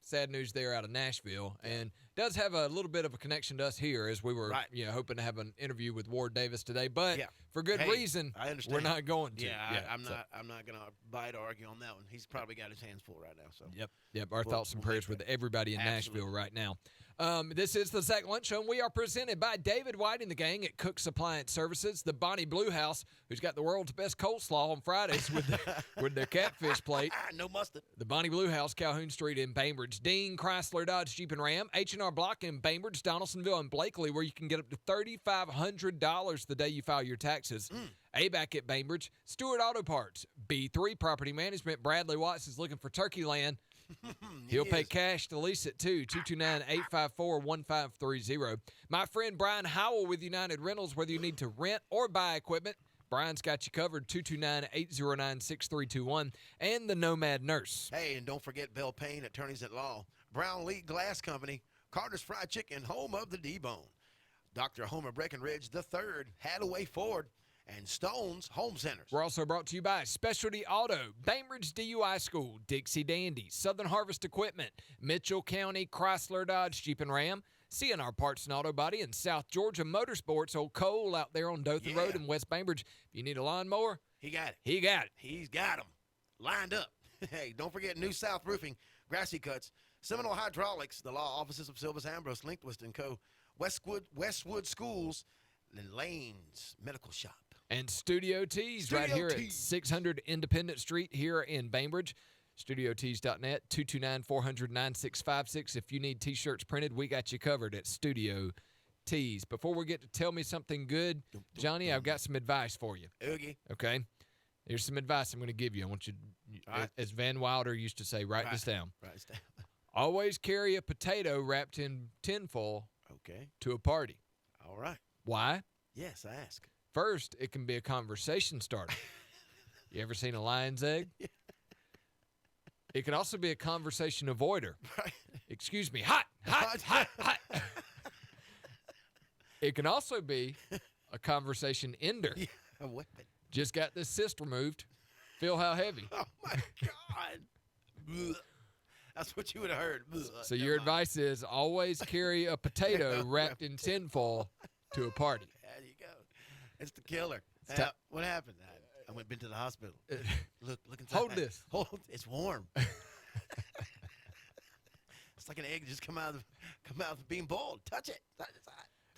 sad news there out of Nashville. And does have a little bit of a connection to us here as we were hoping to have an interview with Ward Davis today. But for good reason, I understand. we're not going to. I'm not going to bite or argue on that one. He's probably got his hands full right now. So Yep. Our thoughts and prayers with everybody in Nashville right now. This is the Zach Lunch Show, and we are presented by David White and the gang at Cook's Appliance Services, the Bonnie Blue House, who's got the world's best coleslaw on Fridays with their catfish plate. No mustard. The Bonnie Blue House, Calhoun Street in Bainbridge. Dean, Chrysler, Dodge, Jeep, and Ram. H&R Block in Bainbridge, Donaldsonville, and Blakely, where you can get up to $3,500 the day you file your taxes. ABAC at Bainbridge. Stewart Auto Parts. B3 Property Management. Bradley Watts is looking for turkey land. He'll pay cash to lease it, too. 229-854-1530. My friend Brian Howell with United Rentals, whether you need to rent or buy equipment, Brian's got you covered, 229-809-6321. And the Nomad Nurse. Hey, and don't forget Bell Payne, attorneys at law. Brown Lee Glass Company, Carter's Fried Chicken, home of the D-Bone. Dr. Homer Breckenridge III, Hadaway Ford, and Stone's Home Centers. We're also brought to you by Specialty Auto, Bainbridge DUI School, Dixie Dandy, Southern Harvest Equipment, Mitchell County, Chrysler, Dodge, Jeep, and Ram, CNR Parts and Auto Body, and South Georgia Motorsports, Old Cole out there on Dothan Road in West Bainbridge. If you need a lawnmower, he got it. He got it. He's got them lined up. Hey, don't forget New South Roofing, Grassy Cuts, Seminole Hydraulics, the law offices of Silvers Ambrose, Linkwist & Co., Westwood Schools, and Lane's Medical Shop. And Studio Tees right here at 600 Independent Street here in Bainbridge. StudioTees.net, 229-400-9656. If you need T-shirts printed, we got you covered at Studio Tees. Before we get to Tell Me Something Good, Johnny, I've got some advice for you. Okay? Here's some advice I'm going to give you. I want you, as Van Wilder used to say, write this down. Write this down. Always carry a potato wrapped in tinfoil to a party. All right. Why? Yes, I ask. First, it can be a conversation starter. You ever seen a lion's egg? Yeah. It can also be a conversation avoider. Right. Excuse me. Hot. It can also be a conversation ender. Yeah, a weapon. Just got this cyst removed. Feel how heavy. Oh, my God. That's what you would have heard. So your advice is always carry a potato wrapped in tinfoil to a party. There you go. It's the killer. What happened? I went to the hospital. Look inside. Hold this. It's warm. It's like an egg just come out of being boiled. Touch it.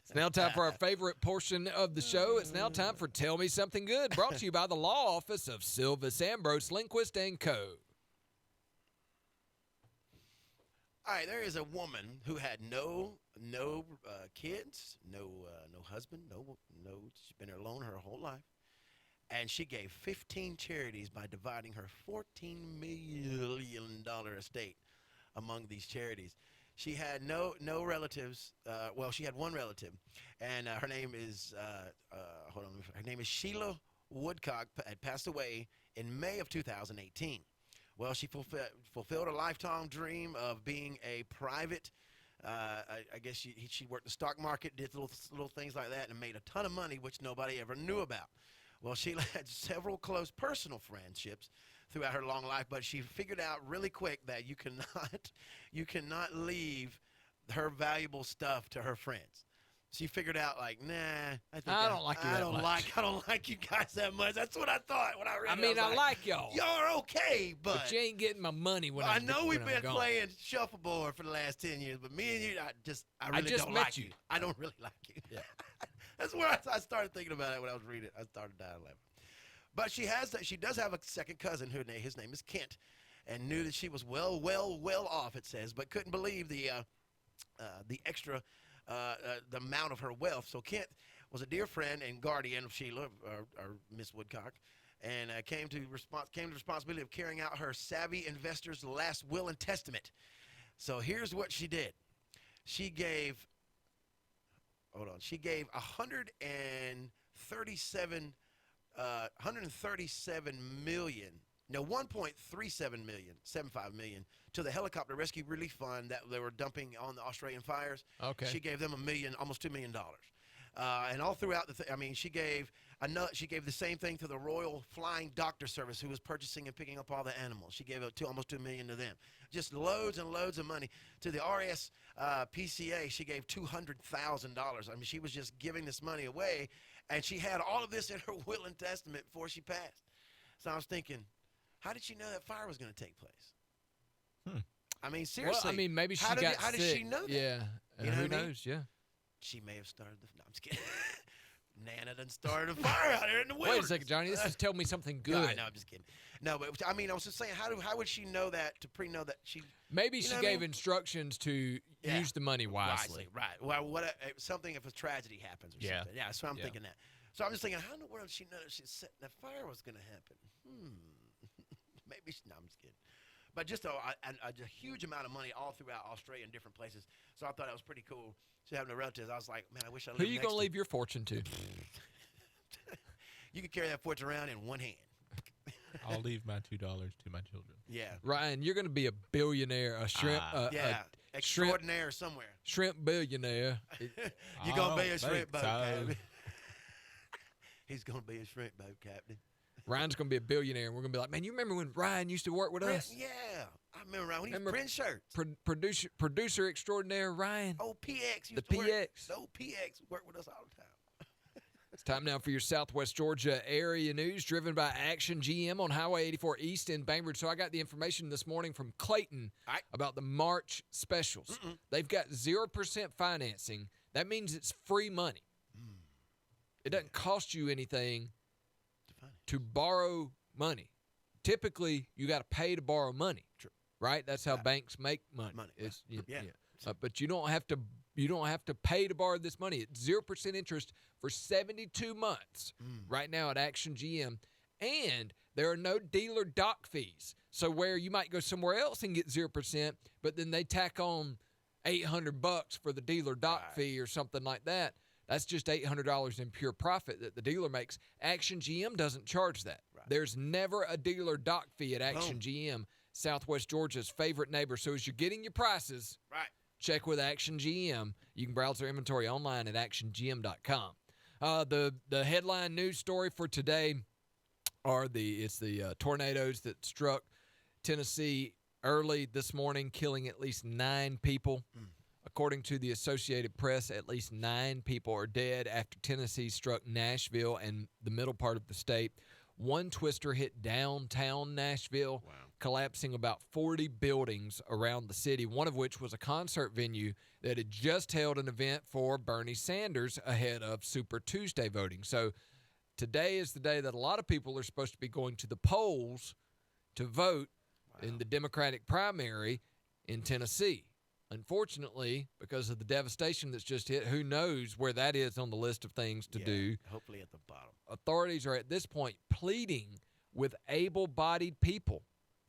It's now time for our favorite portion of the show. It's now time for Tell Me Something Good, brought to you by the law office of Silvis Ambrose, Linkwist & Co. All right, there is a woman who had no kids, no husband, she's been alone her whole life, and she gave 15 charities by dividing her $14 million estate among these charities. She had no relatives. Well, she had one relative, and her name is her name is Sheila Woodcock. Had passed away in May of 2018. Well, she fulfilled a lifetime dream of being a private. I guess she worked the stock market, did little things like that, and made a ton of money, which nobody ever knew about. Well, Sheila had several close personal friendships throughout her long life, but she figured out really quick that you cannot leave her valuable stuff to her friends. she figured out like, nah, I don't like you that much. I don't like you guys that much. That's what I thought when I read I it. mean, I I was like y'all. y'all are okay, but you ain't getting my money when I I'm know we've when I'm been gone. playing shuffleboard for the last 10 years, but me and you, I really just don't met like you. I don't really like you. Yeah. That's where I started thinking about it when I was reading it. I started dying laughing. But she does have a second cousin his name is Kent, and knew that she was well off, it says, but couldn't believe the extra the amount of her wealth. So Kent was a dear friend and guardian of Sheila, or Miss Woodcock, and came to the responsibility of carrying out her savvy investor's last will and testament. So here's what she did. She gave 137 million. No, 1.37 million, 75 million to the helicopter rescue relief fund that they were dumping on the Australian fires. Okay. She gave them almost $2 million. And all throughout she gave the same thing to the Royal Flying Doctor Service, who was purchasing and picking up all the animals. She gave almost $2 million to them. Just loads and loads of money. To the PCA, she gave $200,000. I mean, she was just giving this money away, and she had all of this in her will and testament before she passed. So I was thinking, how did she know that fire was going to take place? I mean, seriously. Well, I mean, maybe she got sick. How did she know that? Yeah. You know who what I mean? knows? Yeah. She may have started the. No, I'm just kidding. Nana done started a fire out here in the wilderness. Wait a second, Johnny. This is telling me something good. No, I'm just kidding. No, but I mean, I was just saying, how would she know that to know that she? Maybe she gave instructions to use the money wisely. Right. Well, something if a tragedy happens or something. Yeah, so I'm thinking that. So I'm just thinking, how in the world did she know that fire was going to happen? Maybe no, I'm just kidding. But just a huge amount of money all throughout Australia and different places. So I thought that was pretty cool. So having the relatives, I was like, man, I wish I lived Who you going to leave your fortune to? You could carry that fortune around in one hand. I'll leave my $2 to my children. Yeah. Ryan, you're going to be a billionaire, a shrimp. Extraordinaire somewhere. Shrimp billionaire. You're going to be a shrimp boat so. captain. He's going to be a shrimp boat captain. Ryan's going to be a billionaire, and we're going to be like, man, you remember when Ryan used to work with us? Yeah. I remember Ryan when he was print shirts. Producer extraordinaire Ryan. Old PX used the to PX. work. The old PX worked with us all the time. It's time now for your Southwest Georgia area news, driven by Action GM on Highway 84 East in Bainbridge. So I got the information this morning from Clayton about the March specials. They've got 0% financing. That means it's free money. It doesn't cost you anything to borrow money. Typically, you got to pay to borrow money, right? That's how banks make money. But you don't have to. You don't have to pay to borrow this money. It's 0% interest for 72 months right now at Action GM. And there are no dealer dock fees. So where you might go somewhere else and get 0%, but then they tack on $800 for the dealer dock fee or something like that. That's just $800 in pure profit that the dealer makes. Action GM doesn't charge that. Right. There's never a dealer dock fee at Action GM, Southwest Georgia's favorite neighbor. So as you're getting your prices, check with Action GM. You can browse their inventory online at actiongm.com. The headline news story for today are the tornadoes that struck Tennessee early this morning, killing at least 9 people. According to the Associated Press, at least 9 people are dead after Tennessee struck Nashville and the middle part of the state. One twister hit downtown Nashville, collapsing about 40 buildings around the city, one of which was a concert venue that had just held an event for Bernie Sanders ahead of Super Tuesday voting. So today is the day that a lot of people are supposed to be going to the polls to vote in the Democratic primary in Tennessee. Unfortunately, because of the devastation that's just hit, who knows where that is on the list of things to do. Hopefully at the bottom. Authorities are at this point pleading with able-bodied people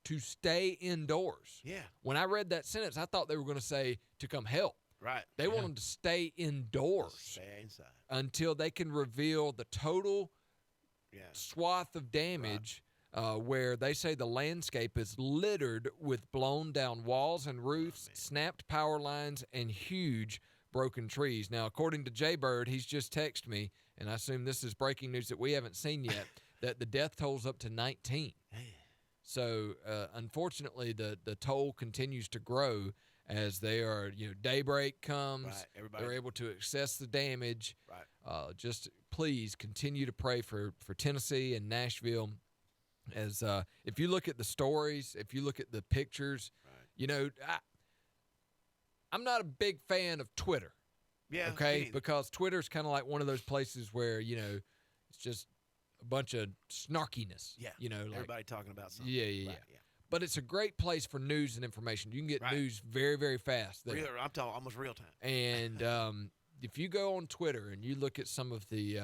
to stay indoors. Yeah. When I read that sentence, I thought they were going to say to come help. Right. They want them to stay indoors. Stay inside. Until they can reveal the total swath of damage where they say the landscape is littered with blown down walls and roofs, snapped power lines, and huge broken trees. Now, according to Jay Bird, he's just texted me, and I assume this is breaking news that we haven't seen yet, that the death toll's up to 19. So, unfortunately, the toll continues to grow as they are, daybreak comes. Right. Everybody. They're able to assess the damage. Right. Just please continue to pray for Tennessee and Nashville. As if you look at the stories, if you look at the pictures, Right. I'm not a big fan of Twitter. Yeah. Okay, because Twitter's kind of like one of those places where it's just a bunch of snarkiness. Yeah. Like Everybody talking about something. Yeah. Right, But it's a great place for news and information. You can get Right. news very, very fast there. I'm talking almost real time. And if you go on Twitter and you look at some of the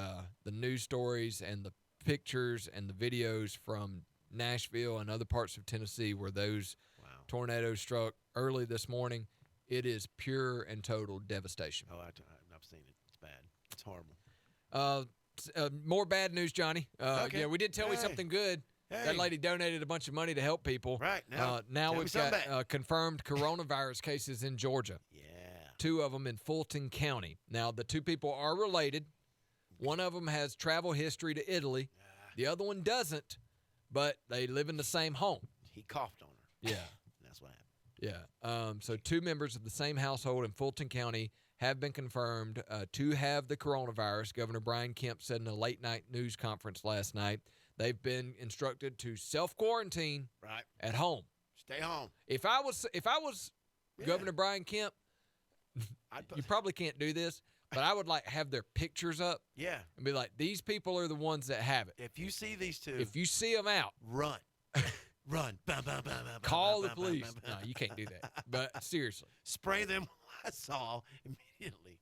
news stories and the pictures and the videos from Nashville and other parts of Tennessee where those Wow. tornadoes struck early this morning, it is pure and total devastation. Oh, I've seen it. It's bad. It's horrible. More bad news, Johnny. Okay. Yeah, we did tell you Hey. something good. Hey. That lady donated a bunch of money to help people. Right. Now tell me we've something got back. confirmed coronavirus cases in Georgia. Yeah. 2 of them in Fulton County. Now, the 2 people are related. One of them has travel history to Italy. The other one doesn't, but they live in the same home. He coughed on her. Yeah. That's what happened. Yeah. So 2 members of the same household in Fulton County have been confirmed to have the coronavirus. Governor Brian Kemp said in a late-night news conference last night they've been instructed to self-quarantine Right. at home. Stay home. If I was Yeah. Governor Brian Kemp, I'd put, you probably can't do this, but I would have their pictures up yeah. and be like, these people are the ones that have it. If you see these 2, If you see them out, run. Run. Bam, bam, bam, bam, call bam, the bam, police. bam, bam, No, bam. you can't do that. But seriously, Spray them with Lysol immediately.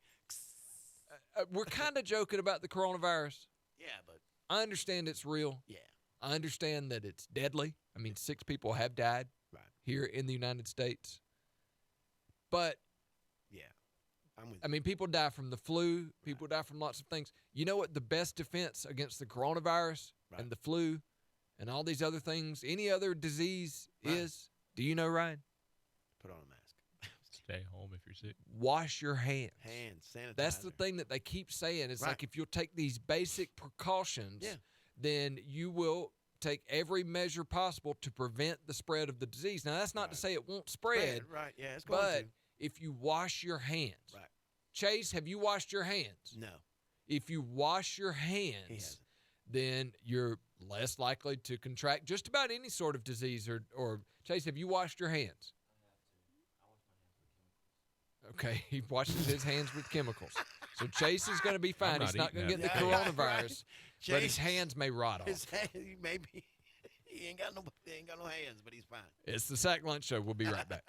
we're kind of joking about the coronavirus. Yeah, but I understand it's real. yeah. I understand that it's deadly. I mean, 6 people have died Right. here in the United States. But, Yeah. I'm with I mean, people die from the flu. People die from lots of things. You know what the best defense against the coronavirus Right. and the flu and all these other things, any other disease Right. is? Do you know, Ryan? Put on a mask. Stay home if you're sick. Wash your hands. Hands, sanitizer. That's the thing that they keep saying. It's Right. like if you'll take these basic precautions, Yeah. then you will take every measure possible to prevent the spread of the disease. Now, that's not to Right. say it won't spread, Right. Yeah, it's going but to. if you wash your hands. Right. Chase, have you washed your hands? No. If you wash your He hands, hasn't. then you're less likely to contract just about any sort of disease. Or Chase, have you washed your hands? Okay, he washes his hands with chemicals. So Chase is going to be fine. not He's not eating going to get that. the Yeah, coronavirus, right. but his Chase- hands may rot off. His hand, maybe he ain't got no hands, but he's fine. It's the Sack Lunch Show. We'll be right back.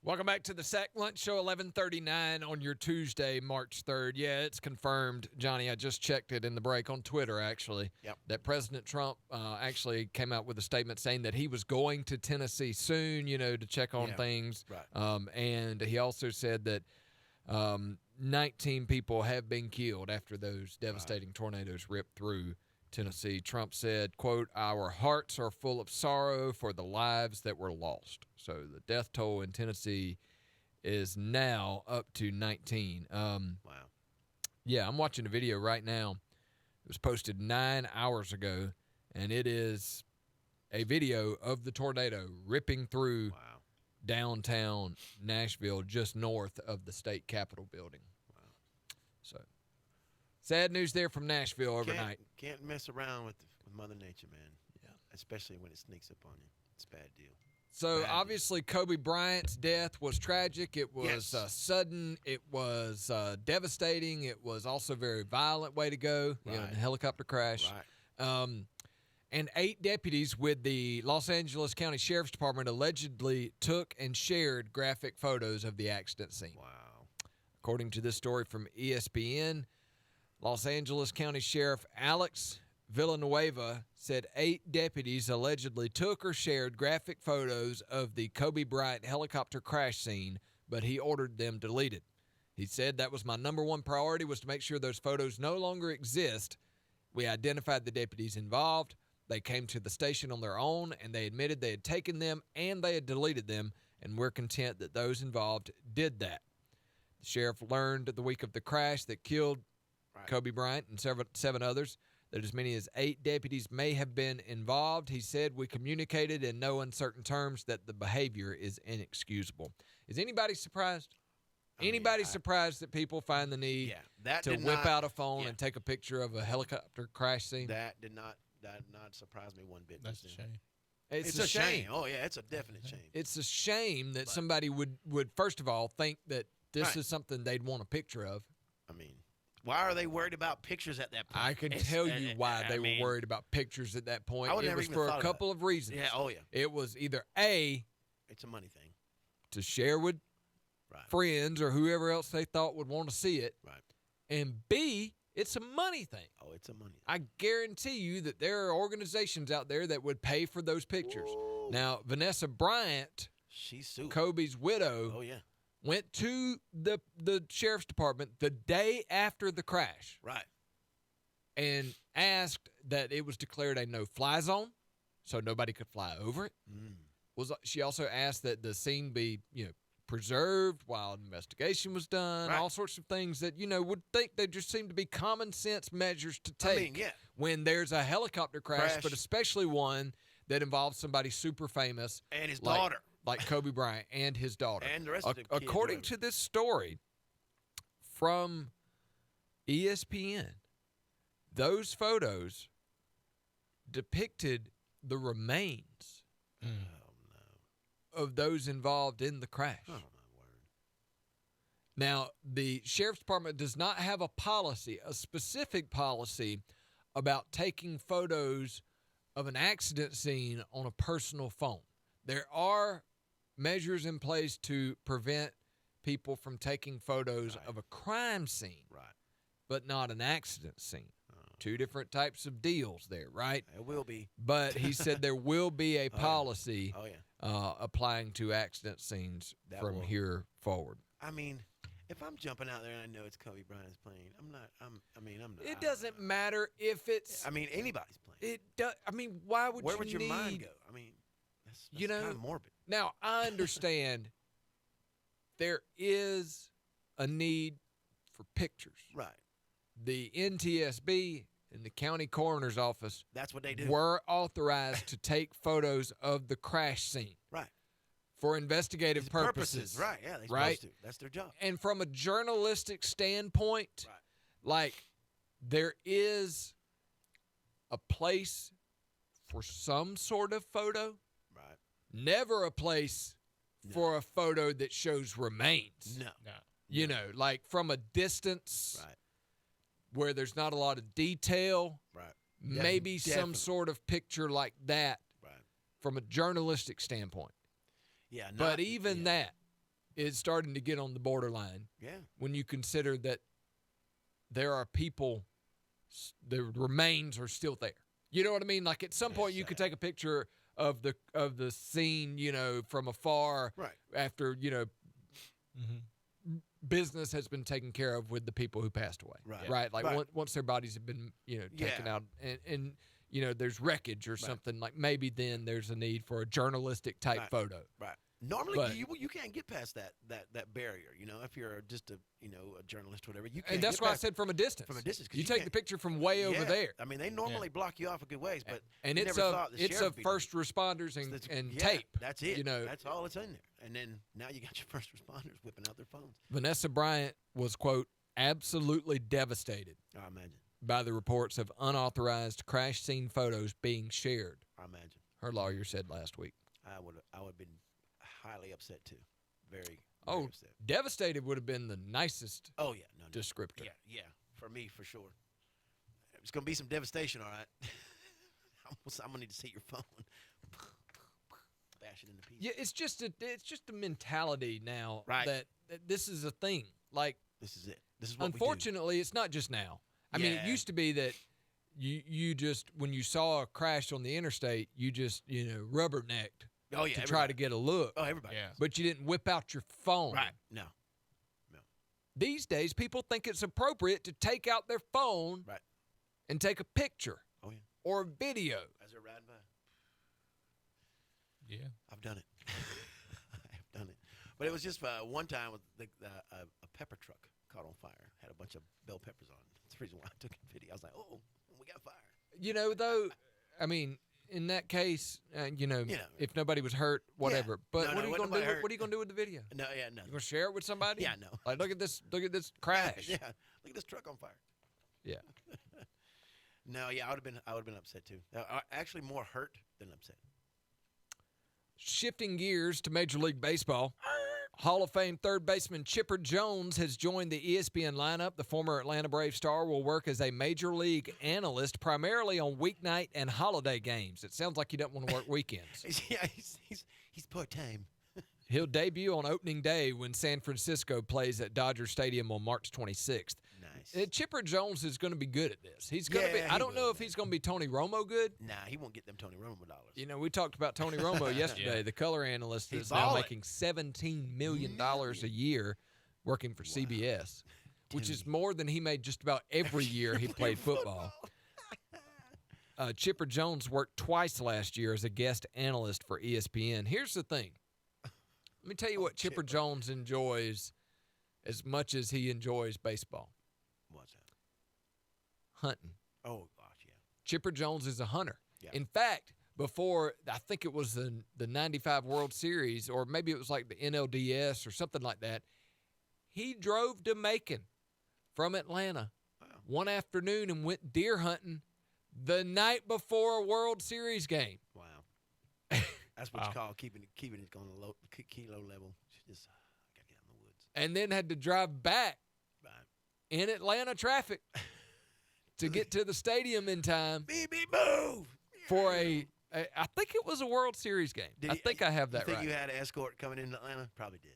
Welcome back to the Sack Lunch Show, 11:39 on your Tuesday, March 3rd. Yeah, it's confirmed, Johnny. I just checked it in the break on Twitter, actually, that President Trump actually came out with a statement saying that he was going to Tennessee soon, to check on things. Right. And he also said that 19 people have been killed after those devastating tornadoes ripped through Tennessee. Trump said, quote, "Our hearts are full of sorrow for the lives that were lost." So the death toll in Tennessee is now up to 19. Wow. Yeah, I'm watching a video right now. It was posted 9 hours ago, and it is a video of the tornado ripping through downtown Nashville, just north of the state capitol building. Wow. So sad news there from Nashville overnight. Can't mess around with Mother Nature, man. Yeah. Especially when it sneaks up on you. It's a bad deal. So, obviously, Kobe Bryant's death was tragic. It was sudden. It was devastating. It was also a very violent way to go, in a helicopter crash. Right. And 8 deputies with the Los Angeles County Sheriff's Department allegedly took and shared graphic photos of the accident scene. Wow. According to this story from ESPN, Los Angeles County Sheriff Alex Villanueva said 8 deputies allegedly took or shared graphic photos of the Kobe Bryant helicopter crash scene, but he ordered them deleted. He said, "That was my number one priority, was to make sure those photos no longer exist. We identified the deputies involved. They came to the station on their own, and they admitted they had taken them and they had deleted them, and we're content that those involved did that." The sheriff learned the week of the crash that killed Kobe Bryant and 7 others that as many as 8 deputies may have been involved. He said, "We communicated in no uncertain terms that the behavior is inexcusable." Is anybody surprised? Surprised that people find the need to whip out a phone and take a picture of a helicopter crash scene? That did not surprise me one bit. That's a shame. It's a shame. Oh, yeah, it's a definite shame. It's a shame that somebody would first of all think that this is something they'd want a picture of. I mean, why are they worried about pictures at that point? I can tell you why they were worried about pictures at that point. It was for a couple of reasons. Yeah, oh yeah. It was either A, it's a money thing, to share with friends or whoever else they thought would want to see it. Right. And B, it's a money thing. Oh, it's a money thing. I guarantee you that there are organizations out there that would pay for those pictures. Ooh. Now, Vanessa Bryant, she's sued. Kobe's widow, went to the sheriff's department the day after the crash. Right. And asked that it was declared a no-fly zone, so nobody could fly over it. She also asked that the scene be, preserved while an investigation was done, all sorts of things that, would think they just seem to be common sense measures to take when there's a helicopter crash, but especially one that involves somebody super famous. And his daughter. Like Kobe Bryant and his daughter. And the rest of the kids. According to this story from ESPN, those photos depicted the remains of those involved in the crash. Oh, my word. Now, the sheriff's department does not have a specific policy about taking photos of an accident scene on a personal phone. There are measures in place to prevent people from taking photos of a crime scene, but not an accident scene. 2 different types of deals there, right? It will be. But he said there will be a policy applying to accident scenes from here forward. I mean, if I'm jumping out there and I know it's Kobe Bryant's plane, I'm not. It doesn't matter if it's. I mean, anybody's plane. It does. I mean, why would Where you would your mind go? I mean, that's kind of morbid. Now, I understand there is a need for pictures. Right. The NTSB and the county coroner's office that's what they do. Were authorized to take photos of the crash scene. Right. For investigative purposes. Right, yeah, they're supposed to. That's their job. And from a journalistic standpoint, like there is a place for some sort of photo. Right. Never a place for a photo that shows remains. No. Like from a distance. Right. Where there's not a lot of detail. Right. Maybe some sort of picture like that. Right. From a journalistic standpoint. Yeah. But even that, is starting to get on the borderline. Yeah. When you consider that there are people, the remains are still there. You know what I mean? Like at some point, you could take a picture of the scene, from afar, Right. after business has been taken care of with the people who passed away. Right. Like once their bodies have been taken out, and there's wreckage or something, like maybe then there's a need for a journalistic type photo. Right. Normally, you can't get past that barrier. If you're just a journalist or whatever, you can't. And that's why I said from a distance. From a distance, you take the picture from way over there. I mean, they normally block you off a good ways, but and it's of first responders and tape. That's it. That's all it's in there. And then now you got your first responders whipping out their phones. Vanessa Bryant was, quote, absolutely devastated. I imagine. By the reports of unauthorized crash scene photos being shared. I imagine. Her lawyer said last week. I would have been highly upset too. Very upset. Devastated would have been the nicest descriptor. Yeah, for me, for sure. It's going to be some devastation, all right. I'm going to need to see your phone. Bash it into pieces. Yeah, it's just a mentality now that this is a thing. Like, this is it. This is what unfortunately, we do. It's not just now. I mean, it used to be that you just, when you saw a crash on the interstate, you just, rubbernecked. Oh, yeah, to try to get a look. Oh, everybody. Yeah. But you didn't whip out your phone. Right. No. These days, people think it's appropriate to take out their phone and take a picture or a video. As they're riding by. Yeah. I've done it. I have done it. But it was just one time with a pepper truck caught on fire. Had a bunch of bell peppers on it. That's the reason why I took a video. I was like, oh, we got fire. Though, I mean, in that case, if nobody was hurt, whatever. But what are you going to do? What are you going to do with the video? No. You going to share it with somebody? Yeah, no. Like, look at this crash. Yeah, look at this truck on fire. Yeah. No, yeah, I would have been upset too. Actually, more hurt than upset. Shifting gears to Major League Baseball. Hall of Fame third baseman Chipper Jones has joined the ESPN lineup. The former Atlanta Braves star will work as a Major League analyst primarily on weeknight and holiday games. It sounds like he doesn't want to work weekends. Yeah, he's part-time. He'll debut on opening day when San Francisco plays at Dodger Stadium on March 26th. Nice. Chipper Jones is going to be good at this. He's going to be. I don't know if he's going to be Tony Romo good. Nah, he won't get them Tony Romo dollars. We talked about Tony Romo yesterday, the color analyst is now making $17 million a year working for CBS, which is more than he made just about every year he played football. Chipper Jones worked twice last year as a guest analyst for ESPN. Here's the thing. Let me tell you what Chipper Jones enjoys as much as he enjoys baseball. What's that? Hunting. Oh, gosh, yeah. Chipper Jones is a hunter. Yeah. In fact, before, I think it was the 95 World Series, or maybe it was like the NLDS or something like that, he drove to Macon from Atlanta one afternoon and went deer hunting the night before a World Series game. Wow. That's what you call keeping it on a kilo level. Just I gotta get out in the woods. And then had to drive back in Atlanta traffic to get to the stadium in time. Beep, move! For I think it was a World Series game. I think I have that right. right. You had an escort coming into Atlanta? Probably did.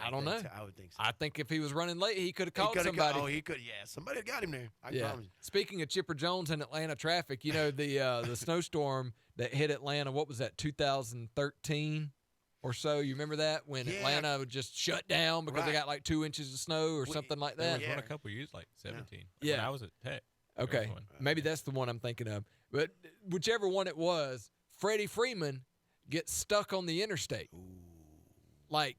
I don't know. So. I would think so. I think if he was running late, he could have called somebody. He could. Yeah, somebody got him there. I promise you. Speaking of Chipper Jones and Atlanta traffic, the snowstorm that hit Atlanta. What was that? 2013 or so. You remember that when Atlanta would just shut down because they got like 2 inches of snow or something like that. There was one a couple years, like 17. Yeah, when I was at Tech. Okay, maybe that's the one I'm thinking of. But whichever one it was, Freddie Freeman gets stuck on the interstate. Ooh. Like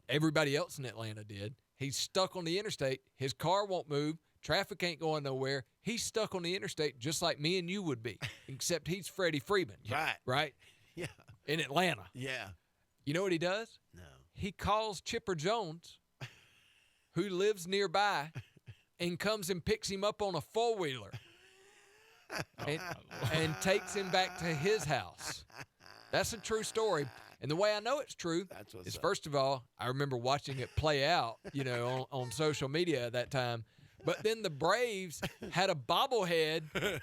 everybody else in Atlanta did. He's stuck on the interstate. His car won't move. Traffic ain't going nowhere. He's stuck on the interstate just like me and you would be, except he's Freddie Freeman. Right. Right? Yeah. In Atlanta. Yeah. You know what he does? No. He calls Chipper Jones, who lives nearby, and comes and picks him up on a four-wheeler and takes him back to his house. That's a true story. And the way I know it's true is, first of all, I remember watching it play out, on social media at that time. But then the Braves had a bobblehead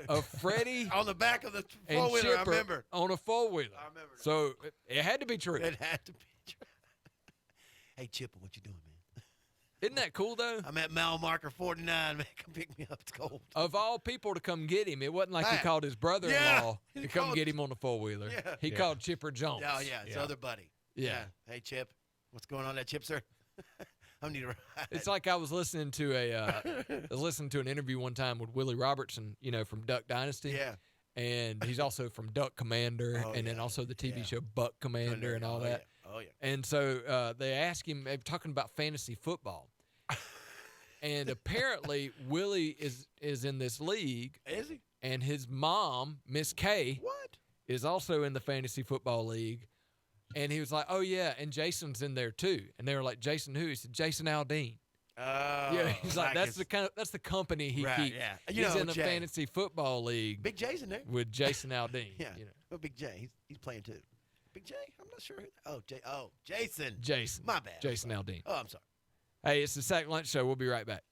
of Freddie on the back of the and four-wheeler, Chipper I remember. on a four-wheeler. I remember that. So it had to be true. It had to be true. Hey, Chipper, what you doing, man? Isn't that cool, though? I'm at mile marker 49, man. Come pick me up. It's cold. Of all people to come get him, it wasn't like he Hey. called his brother-in-law Yeah, to he come called- get him on the four-wheeler. Yeah. He called Chipper Jones. Oh, yeah, his other buddy. Yeah. Hey, Chip, what's going on there, Chip, sir? I need a ride. It's like I was listening to an interview one time with Willie Robertson, from Duck Dynasty. Yeah. And he's also from Duck Commander, Oh, and then yeah. also the TV Yeah. show Buck Commander and all Oh, that. Yeah. Oh, yeah. And so they asked him, talking about fantasy football. And apparently Willie is in this league, Is he? and his mom, Miss Kay, What? is also in the fantasy football league. And he was like, "Oh yeah, and Jason's in there too." And they were like, "Jason who?" He said, "Jason Aldean." Oh, Yeah, he's like, "That's his- that's the company he Right, keeps." yeah. He's in the Jay. fantasy football league Big J's in there. with Jason Aldean. Yeah. Well, Big J, he's playing too. Big J, I'm not sure. Jason. Jason. My bad. Jason Aldean. Oh, I'm sorry. Hey, it's the Sack Lunch Show. We'll be right back.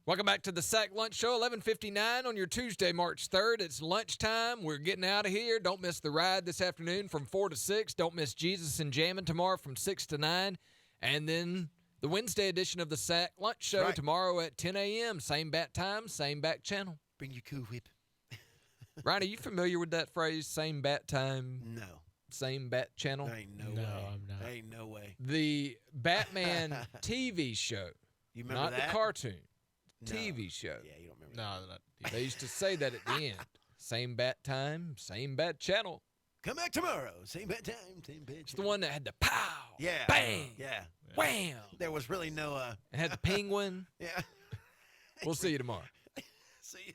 Welcome back to the Sack Lunch Show, 11:59 on your Tuesday, March 3rd. It's lunchtime. We're getting out of here. Don't miss the ride this afternoon from 4 to 6. Don't miss Jesus and Jammin' tomorrow from 6 to 9. And then the Wednesday edition of the Sack Lunch Show tomorrow at 10 a.m. Same bat time, same bat channel. Bring your Cool Whip. Ryan, are you familiar with that phrase, same bat time, No. same bat channel? Ain't no No, way. I'm not. Ain't no way. The Batman TV show, You remember not that? the cartoon, No. TV show. Yeah, you don't remember No, that. not They used to say that at the end. Same bat time, same bat channel. Come back tomorrow. Same bad time, same bad It's the one that had the pow, Yeah. bang, Yeah. wham. There was really no, It had the penguin. yeah. We'll see you tomorrow. See you.